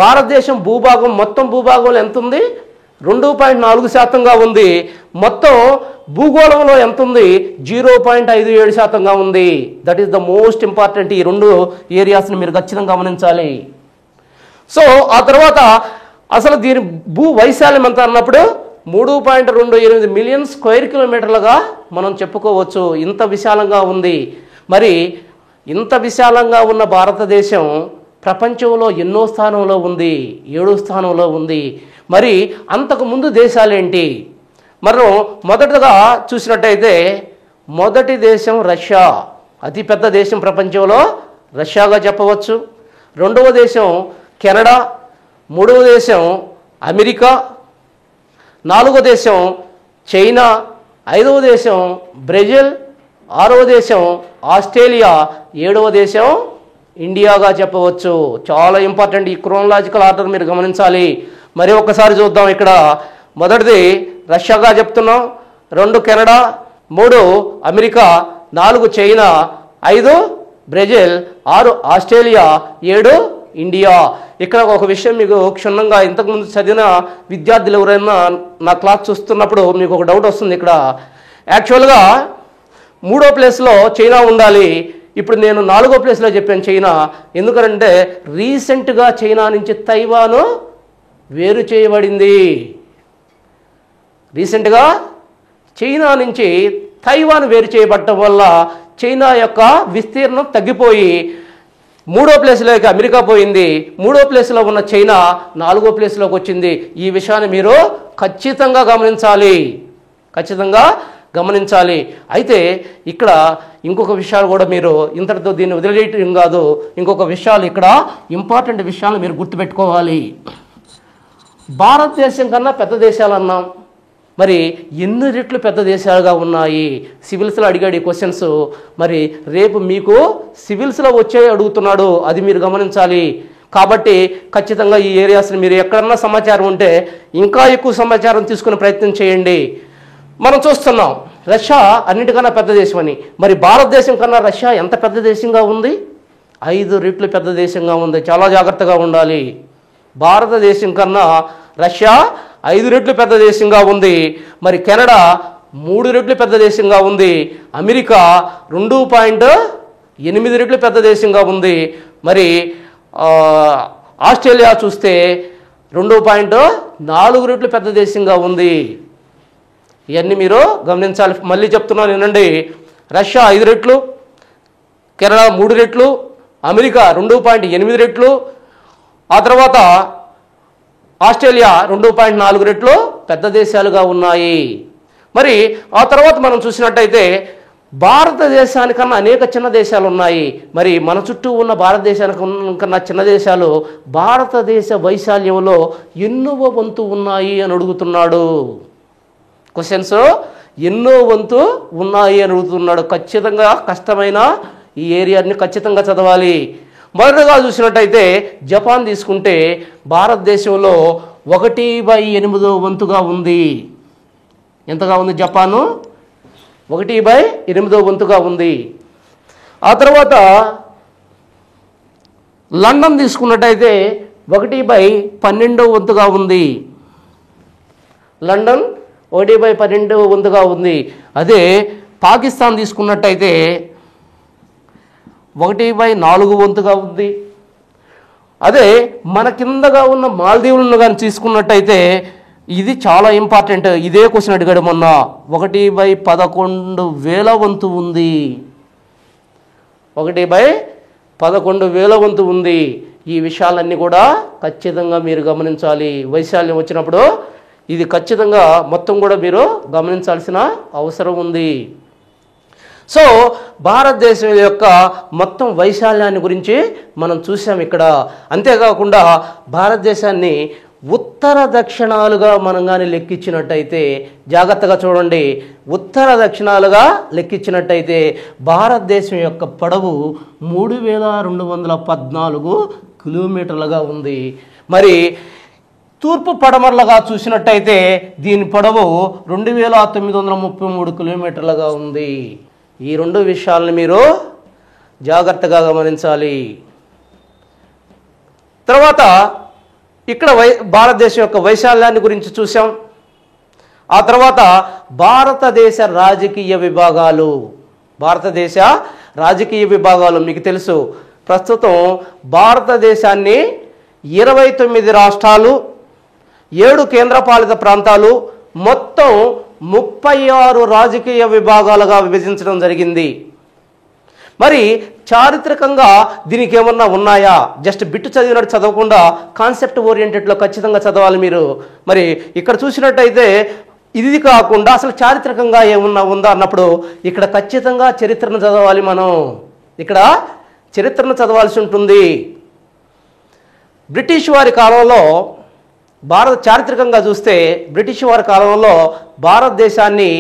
భారతదేశం భూభాగం మొత్తం భూభాగంలో ఎంత ఉంది? 2.4%గా ఉంది. మొత్తం భూగోళంలో ఎంత ఉంది? 0.57%గా ఉంది. That is the most important. ఈ రెండు ఏరియాస్ని మీరు ఖచ్చితంగా గమనించాలి. సో ఆ తర్వాత అసలు దీని భూ వైశాల్యం ఎంత అన్నప్పుడు 3.28 మిలియన్ స్క్వేర్ కిలోమీటర్లుగా మనం చెప్పుకోవచ్చు. ఇంత విశాలంగా ఉంది. మరి ఇంత విశాలంగా ఉన్న భారతదేశం ప్రపంచంలో ఎన్నో స్థానంలో ఉంది? 7వ స్థానంలో ఉంది. మరి అంతకుముందు దేశాలేంటి? మనం మొదటగా చూసినట్టయితే మొదటి దేశం రష్యా, అతిపెద్ద దేశం ప్రపంచంలో రష్యాగా చెప్పవచ్చు. రెండవ దేశం కెనడా, మూడవ దేశం అమెరికా, నాలుగవ దేశం చైనా, ఐదవ దేశం బ్రెజిల్, ఆరవ దేశం ఆస్ట్రేలియా, ఏడవ దేశం ఇండియాగా చెప్పవచ్చు. చాలా ఇంపార్టెంట్. ఈ క్రోనలాజికల్ ఆర్డర్ మీరు గమనించాలి. మరి ఒక్కసారి చూద్దాం. ఇక్కడ మొదటిది రష్యాగా చెప్తున్నాం, 2 Canada, 3 America, 4 China, 5 Brazil, 6 Australia, 7 India. ఇక్కడ ఒక విషయం మీకు క్షుణ్ణంగా ఇంతకుముందు చదివిన విద్యార్థులు ఎవరైనా నా క్లాస్ చూస్తున్నప్పుడు మీకు ఒక డౌట్ వస్తుంది. ఇక్కడ యాక్చువల్గా 3వ ప్లేస్లో చైనా ఉండాలి. ఇప్పుడు నేను 4వ ప్లేస్లో చెప్పాను చైనా. ఎందుకంటే రీసెంట్గా చైనా నుంచి తైవాను వేరు చేయబడింది. రీసెంట్గా చైనా నుంచి తైవాన్ వేరు చేయబడటం వల్ల చైనా యొక్క విస్తీర్ణం తగ్గిపోయి 3వ ప్లేస్లోకి అమెరికా పోయింది. 3వ ప్లేస్లో ఉన్న చైనా 4వ ప్లేస్లోకి వచ్చింది. ఈ విషయాన్ని మీరు ఖచ్చితంగా గమనించాలి. అయితే ఇక్కడ ఇంకొక విషయాలు కూడా మీరు ఇంతటితో దీన్ని వదిలేయటం కాదు, ఇంకొక విషయాలు ఇక్కడ ఇంపార్టెంట్ విషయాలు మీరు గుర్తుపెట్టుకోవాలి. భారతదేశం కన్నా పెద్ద దేశాలు అన్నాం. మరి ఎన్ని రెట్లు పెద్ద దేశాలుగా ఉన్నాయి? సివిల్స్లో అడిగాడు ఈ క్వశ్చన్స్. మరి రేపు మీకు సివిల్స్లో వచ్చే అడుగుతున్నాడు, అది మీరు గమనించాలి. కాబట్టి ఖచ్చితంగా ఈ ఏరియాస్ని మీరు ఎక్కడన్నా సమాచారం ఉంటే ఇంకా ఎక్కువ సమాచారం తీసుకునే ప్రయత్నం చేయండి. మనం చూస్తున్నాం రష్యా అన్నిటికన్నా పెద్ద దేశం అని. మరి భారతదేశం కన్నా రష్యా ఎంత పెద్ద దేశంగా ఉంది? 5 రెట్లు పెద్ద దేశంగా ఉంది. చాలా జాగ్రత్తగా ఉండాలి. భారతదేశం కన్నా రష్యా 5 రెట్లు పెద్ద దేశంగా ఉంది. మరి కెనడా 3 రెట్లు పెద్ద దేశంగా ఉంది. అమెరికా 2.8 రెట్లు పెద్ద దేశంగా ఉంది. మరి ఆస్ట్రేలియా చూస్తే 2.4 రెట్లు పెద్ద దేశంగా ఉంది. ఇవన్నీ మీరు గమనించాలి. మళ్ళీ చెప్తున్నాను వినండి. రష్యా 5 రెట్లు, కెనడా 3 రెట్లు, అమెరికా 2.8 రెట్లు, ఆ తర్వాత ఆస్ట్రేలియా 2.4 రెట్లు పెద్ద దేశాలుగా ఉన్నాయి. మరి ఆ తర్వాత మనం చూసినట్టయితే భారతదేశానికన్నా అనేక చిన్న దేశాలు ఉన్నాయి. మరి మన చుట్టూ ఉన్న భారతదేశానికన్నా చిన్న దేశాలు భారతదేశ వైశాల్యంలో ఎన్నో వంతు ఉన్నాయి అని అడుగుతున్నాడు. క్వశ్చన్స్ ఎన్నో వంతు ఉన్నాయి అని అడుగుతున్నాడు. ఖచ్చితంగా కష్టమైన ఈ ఏరియాని ఖచ్చితంగా చదవాలి. మొదటగా చూసినట్టయితే జపాన్ తీసుకుంటే భారతదేశంలో 1/8 వంతుగా ఉంది. ఎంతగా ఉంది జపాను? 1/8 వంతుగా ఉంది. ఆ తర్వాత లండన్ తీసుకున్నట్టయితే 1/12 వంతుగా ఉంది. లండన్ 1/12 వంతుగా ఉంది. అదే పాకిస్తాన్ తీసుకున్నట్టయితే 1/4 వంతుగా ఉంది. అదే మన కిందగా ఉన్న మాల్దీవులను కానీ తీసుకున్నట్టయితే ఇది చాలా ఇంపార్టెంట్. ఇదే క్వశ్చన్ అడిగాడు మొన్న. 1/11,000 వంతు ఉంది. 1/11,000 వంతు ఉంది. ఈ విషయాలన్నీ కూడా ఖచ్చితంగా మీరు గమనించాలి. వైశాల్యం వచ్చినప్పుడు ఇది ఖచ్చితంగా మొత్తం కూడా మీరు గమనించాల్సిన అవసరం ఉంది. సో భారతదేశం యొక్క మొత్తం వైశాల్యాన్ని గురించి మనం చూసాం ఇక్కడ. అంతేకాకుండా భారతదేశాన్ని ఉత్తర దక్షిణాలుగా మనం కానీ లెక్కించినట్టయితే, జాగ్రత్తగా చూడండి, ఉత్తర దక్షిణాలుగా లెక్కించినట్టయితే భారతదేశం యొక్క పొడవు 3214 కిలోమీటర్లుగా ఉంది. మరి తూర్పు పడమరలుగా చూసినట్టయితే దీని పొడవు 2933 కిలోమీటర్లుగా ఉంది. ఈ రెండు విషయాలను మీరు జాగ్రత్తగా గమనించాలి. తర్వాత ఇక్కడ భారతదేశం యొక్క వైశాల్యాన్ని గురించి చూసాం. ఆ తర్వాత భారతదేశ రాజకీయ విభాగాలు. భారతదేశ రాజకీయ విభాగాలు మీకు తెలుసు, ప్రస్తుతం భారతదేశాన్ని 29 రాష్ట్రాలు, 7 కేంద్రపాలిత ప్రాంతాలు, మొత్తం 36 రాజకీయ విభాగాలుగా విభజించడం జరిగింది. మరి చారిత్రకంగా దీనికి ఏమన్నా ఉన్నాయా? జస్ట్ బిట్టు చదివినట్టు చదవకుండా కాన్సెప్ట్ ఓరియంటెడ్లో ఖచ్చితంగా చదవాలి మీరు. మరి ఇక్కడ చూసినట్టయితే ఇది కాకుండా అసలు చారిత్రకంగా ఏమన్నా ఉందా అన్నప్పుడు ఇక్కడ ఖచ్చితంగా చరిత్రను చదవాలి. మనం ఇక్కడ చరిత్రను చదవాల్సి ఉంటుంది. బ్రిటిష్ వారి కాలంలో చారిత్రకంగా చూస్తే బ్రిటిష్ వారి కాలంలో భారతదేశాన్ని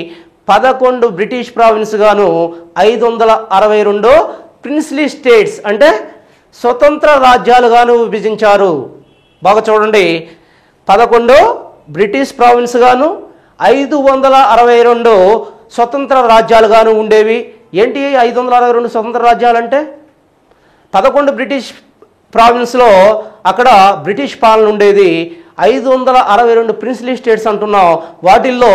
11 బ్రిటిష్ ప్రావిన్స్ గాను 562 ప్రిన్స్లీ స్టేట్స్ అంటే స్వతంత్ర రాజ్యాలుగాను విభజించారు. బాగా చూడండి, 11 బ్రిటిష్ ప్రావిన్స్ గాను 562 స్వతంత్ర రాజ్యాలుగాను ఉండేవి. ఏంటి 562 స్వతంత్ర రాజ్యాలంటే? 11 బ్రిటిష్ ప్రావిన్స్లో అక్కడ బ్రిటిష్ పాలన ఉండేది. 562 ప్రిన్స్లీ స్టేట్స్ అంటున్నాం. వాటిల్లో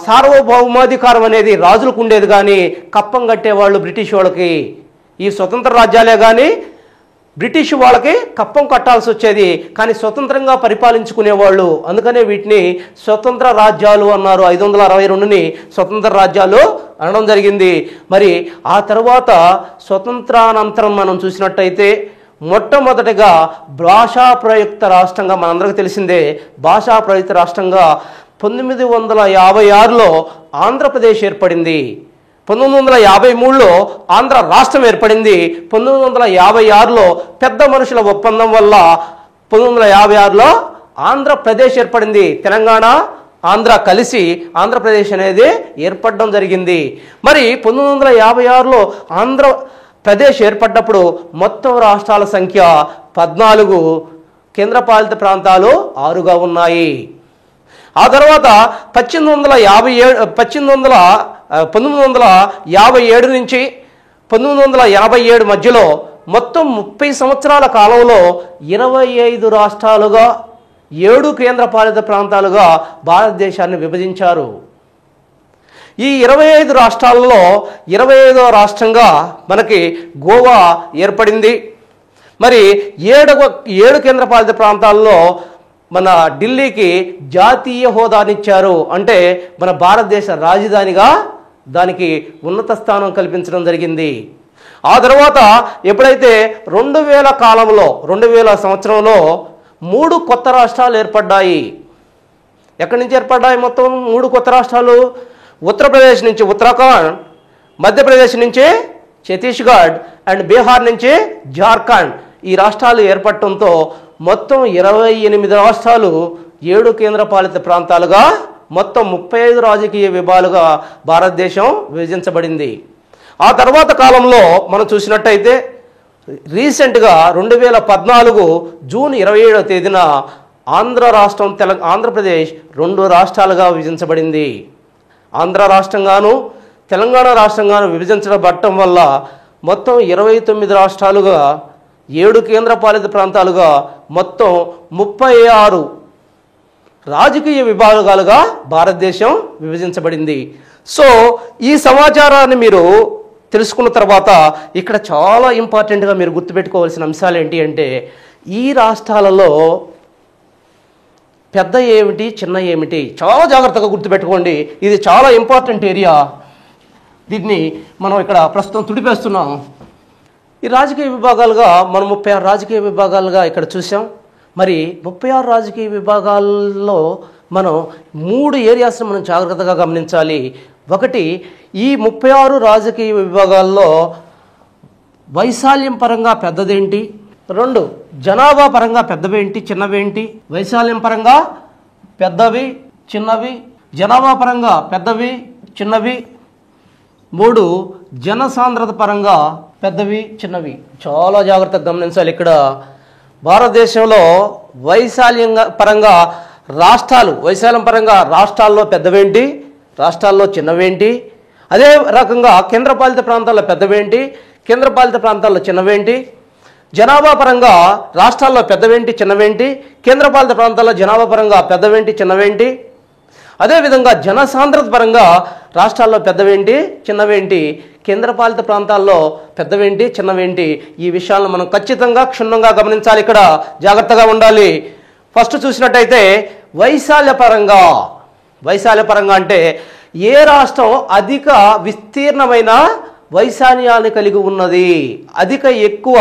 సార్వభౌమాధికారం అనేది రాజులకు ఉండేది, కానీ కప్పం కట్టేవాళ్ళు బ్రిటిష్ వాళ్ళకి. ఈ స్వతంత్ర రాజ్యాలే కానీ బ్రిటిష్ వాళ్ళకి కప్పం కట్టాల్సి వచ్చేది, కానీ స్వతంత్రంగా పరిపాలించుకునేవాళ్ళు. అందుకనే వీటిని స్వతంత్ర రాజ్యాలు అన్నారు. 562ని స్వతంత్ర రాజ్యాలు అనడం జరిగింది. మరి ఆ తర్వాత స్వతంత్రానంతరం మనం చూసినట్టయితే మొట్టమొదటిగా భాషా ప్రయుక్త రాష్ట్రంగా, మనందరికీ తెలిసిందే, భాషా ప్రయుక్త రాష్ట్రంగా 1956లో ఆంధ్రప్రదేశ్ ఏర్పడింది. 1953లో ఆంధ్ర రాష్ట్రం ఏర్పడింది. 1956లో పెద్ద మనుషుల ఒప్పందం వల్ల 1956లో ఆంధ్రప్రదేశ్ ఏర్పడింది. తెలంగాణ ఆంధ్ర కలిసి ఆంధ్రప్రదేశ్ అనేది ఏర్పడడం జరిగింది. మరి 1956లో ఆంధ్రప్రదేశ్ ఏర్పడ్డప్పుడు మొత్తం రాష్ట్రాల సంఖ్య 14, కేంద్రపాలిత ప్రాంతాలు 6గా ఉన్నాయి. ఆ తర్వాత 1957 నుంచి 1987 మధ్యలో మొత్తం 30 సంవత్సరాల కాలంలో 25 రాష్ట్రాలుగా 7 కేంద్రపాలిత ప్రాంతాలుగా భారతదేశాన్ని విభజించారు. ఈ 25 రాష్ట్రాలలో 25వ రాష్ట్రంగా మనకి గోవా ఏర్పడింది. మరి 7 కేంద్రపాలిత ప్రాంతాల్లో మన ఢిల్లీకి జాతీయ హోదానిచ్చారు. అంటే మన భారతదేశ రాజధానిగా దానికి ఉన్నత స్థానం కల్పించడం జరిగింది. ఆ తర్వాత ఎప్పుడైతే 2000 సంవత్సరంలో 3 కొత్త రాష్ట్రాలు ఏర్పడ్డాయి. ఎక్కడి నుంచి ఏర్పడ్డాయి? మొత్తం 3 కొత్త రాష్ట్రాలు. ఉత్తరప్రదేశ్ నుంచి ఉత్తరాఖండ్, మధ్యప్రదేశ్ నుంచి ఛత్తీస్గఢ్ అండ్ బీహార్ నుంచి జార్ఖండ్. ఈ రాష్ట్రాలు ఏర్పడటంతో మొత్తం 28 రాష్ట్రాలు 7 కేంద్రపాలిత ప్రాంతాలుగా మొత్తం 35 రాజకీయ విభాగాలుగా భారతదేశం విభజించబడింది. ఆ తర్వాత కాలంలో మనం చూసినట్టయితే రీసెంట్గా 2014 జూన్ 27వ తేదీన ఆంధ్రప్రదేశ్ 2 రాష్ట్రాలుగా విభజించబడింది. ఆంధ్ర రాష్ట్రంగాను తెలంగాణ రాష్ట్రంగాను విభజించబడటం వల్ల మొత్తం 29 రాష్ట్రాలుగా 7 కేంద్రపాలిత ప్రాంతాలుగా మొత్తం 36 రాజకీయ విభాగాలుగా భారతదేశం విభజించబడింది. సో ఈ సమాచారాన్ని మీరు తెలుసుకున్న తర్వాత ఇక్కడ చాలా ఇంపార్టెంట్గా మీరు గుర్తుపెట్టుకోవాల్సిన అంశాలు ఏంటి అంటే, ఈ రాష్ట్రాలలో పెద్ద ఏమిటి చిన్న ఏమిటి చాలా జాగ్రత్తగా గుర్తుపెట్టుకోండి. ఇది చాలా ఇంపార్టెంట్ ఏరియా. దీన్ని మనం ఇక్కడ ప్రస్తుతం తుడిపేస్తున్నాం. ఈ రాజకీయ విభాగాలుగా మనం 36 రాజకీయ విభాగాలుగా ఇక్కడ చూసాం. మరి 36 రాజకీయ విభాగాల్లో మనం 3 ఏరియాస్ని మనం జాగ్రత్తగా గమనించాలి. ఒకటి, ఈ 36 రాజకీయ విభాగాల్లో వైశాల్యం పరంగా పెద్దదేంటి, 2 జనాభా పరంగా పెద్దవేంటి చిన్నవేంటి? వైశాల్యం పరంగా పెద్దవి చిన్నవి, జనాభా పరంగా పెద్దవి చిన్నవి. 3 జనసాంద్రత పరంగా పెద్దవి చిన్నవి. చాలా జాగ్రత్తగా గమనించాలి. ఇక్కడ భారతదేశంలో వైశాల్యం పరంగా రాష్ట్రాల్లో పెద్దవేంటి, రాష్ట్రాల్లో చిన్నవేంటి, అదే రకంగా కేంద్రపాలిత ప్రాంతాల్లో పెద్దవేంటి, కేంద్రపాలిత ప్రాంతాల్లో చిన్నవేంటి, జనాభా పరంగా రాష్ట్రాల్లో పెద్దవేంటి చిన్నవేంటి, కేంద్రపాలిత ప్రాంతాల్లో జనాభా పరంగా పెద్దవేంటి చిన్నవేంటి, అదేవిధంగా జనసాంద్రత పరంగా రాష్ట్రాల్లో పెద్దవేంటి చిన్నవేంటి, కేంద్రపాలిత ప్రాంతాల్లో పెద్దవేంటి చిన్నవేంటి. ఈ విషయాలను మనం ఖచ్చితంగా క్షుణ్ణంగా గమనించాలి. ఇక్కడ జాగ్రత్తగా ఉండాలి. ఫస్ట్ చూసినట్టయితే వైశాల్య పరంగా అంటే ఏ రాష్ట్రం అధిక విస్తీర్ణమైన వైశాల్యాన్ని కలిగి ఉన్నది, ఎక్కువ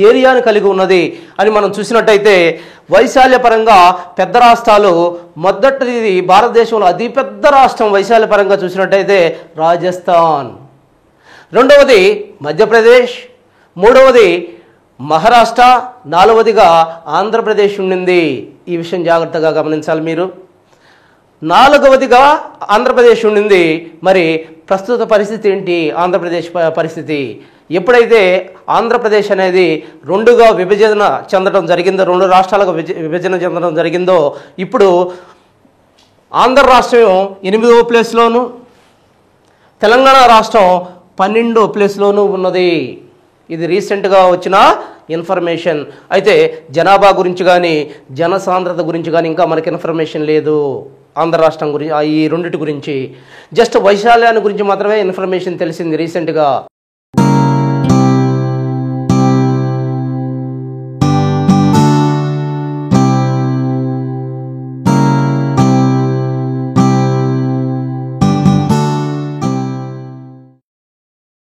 ఏరియాని కలిగి ఉన్నది అని మనం చూసినట్టయితే వైశాల్య పరంగా పెద్ద రాష్ట్రాలు, మొదటిది భారతదేశంలో అతిపెద్ద రాష్ట్రం వైశాల్య పరంగా చూసినట్టయితే రాజస్థాన్, రెండవది మధ్యప్రదేశ్, మూడవది మహారాష్ట్ర, నాలుగవదిగా ఆంధ్రప్రదేశ్ ఉండింది. ఈ విషయం జాగ్రత్తగా గమనించాలి మీరు. నాలుగవదిగా ఆంధ్రప్రదేశ్ ఉండింది. మరి ప్రస్తుత పరిస్థితి ఏంటి? ఆంధ్రప్రదేశ్ పరిస్థితి ఎప్పుడైతే ఆంధ్రప్రదేశ్ అనేది 2గా విభజన చెందడం జరిగిందో, 2 రాష్ట్రాలకు విభజన చెందడం జరిగిందో, ఇప్పుడు ఆంధ్ర రాష్ట్రం 8వ ప్లేస్లోను, తెలంగాణ రాష్ట్రం 12వ ప్లేస్లోనూ ఉన్నది. ఇది రీసెంట్గా వచ్చిన ఇన్ఫర్మేషన్. అయితే జనాభా గురించి కానీ జనసాంద్రత గురించి కానీ ఇంకా మనకి ఇన్ఫర్మేషన్ లేదు. ఆంధ్ర రాష్ట్రం గురించి, ఈ రెండింటి గురించి జస్ట్ వైశాల్యాన్ని గురించి మాత్రమే ఇన్ఫర్మేషన్ తెలిసింది రీసెంట్గా.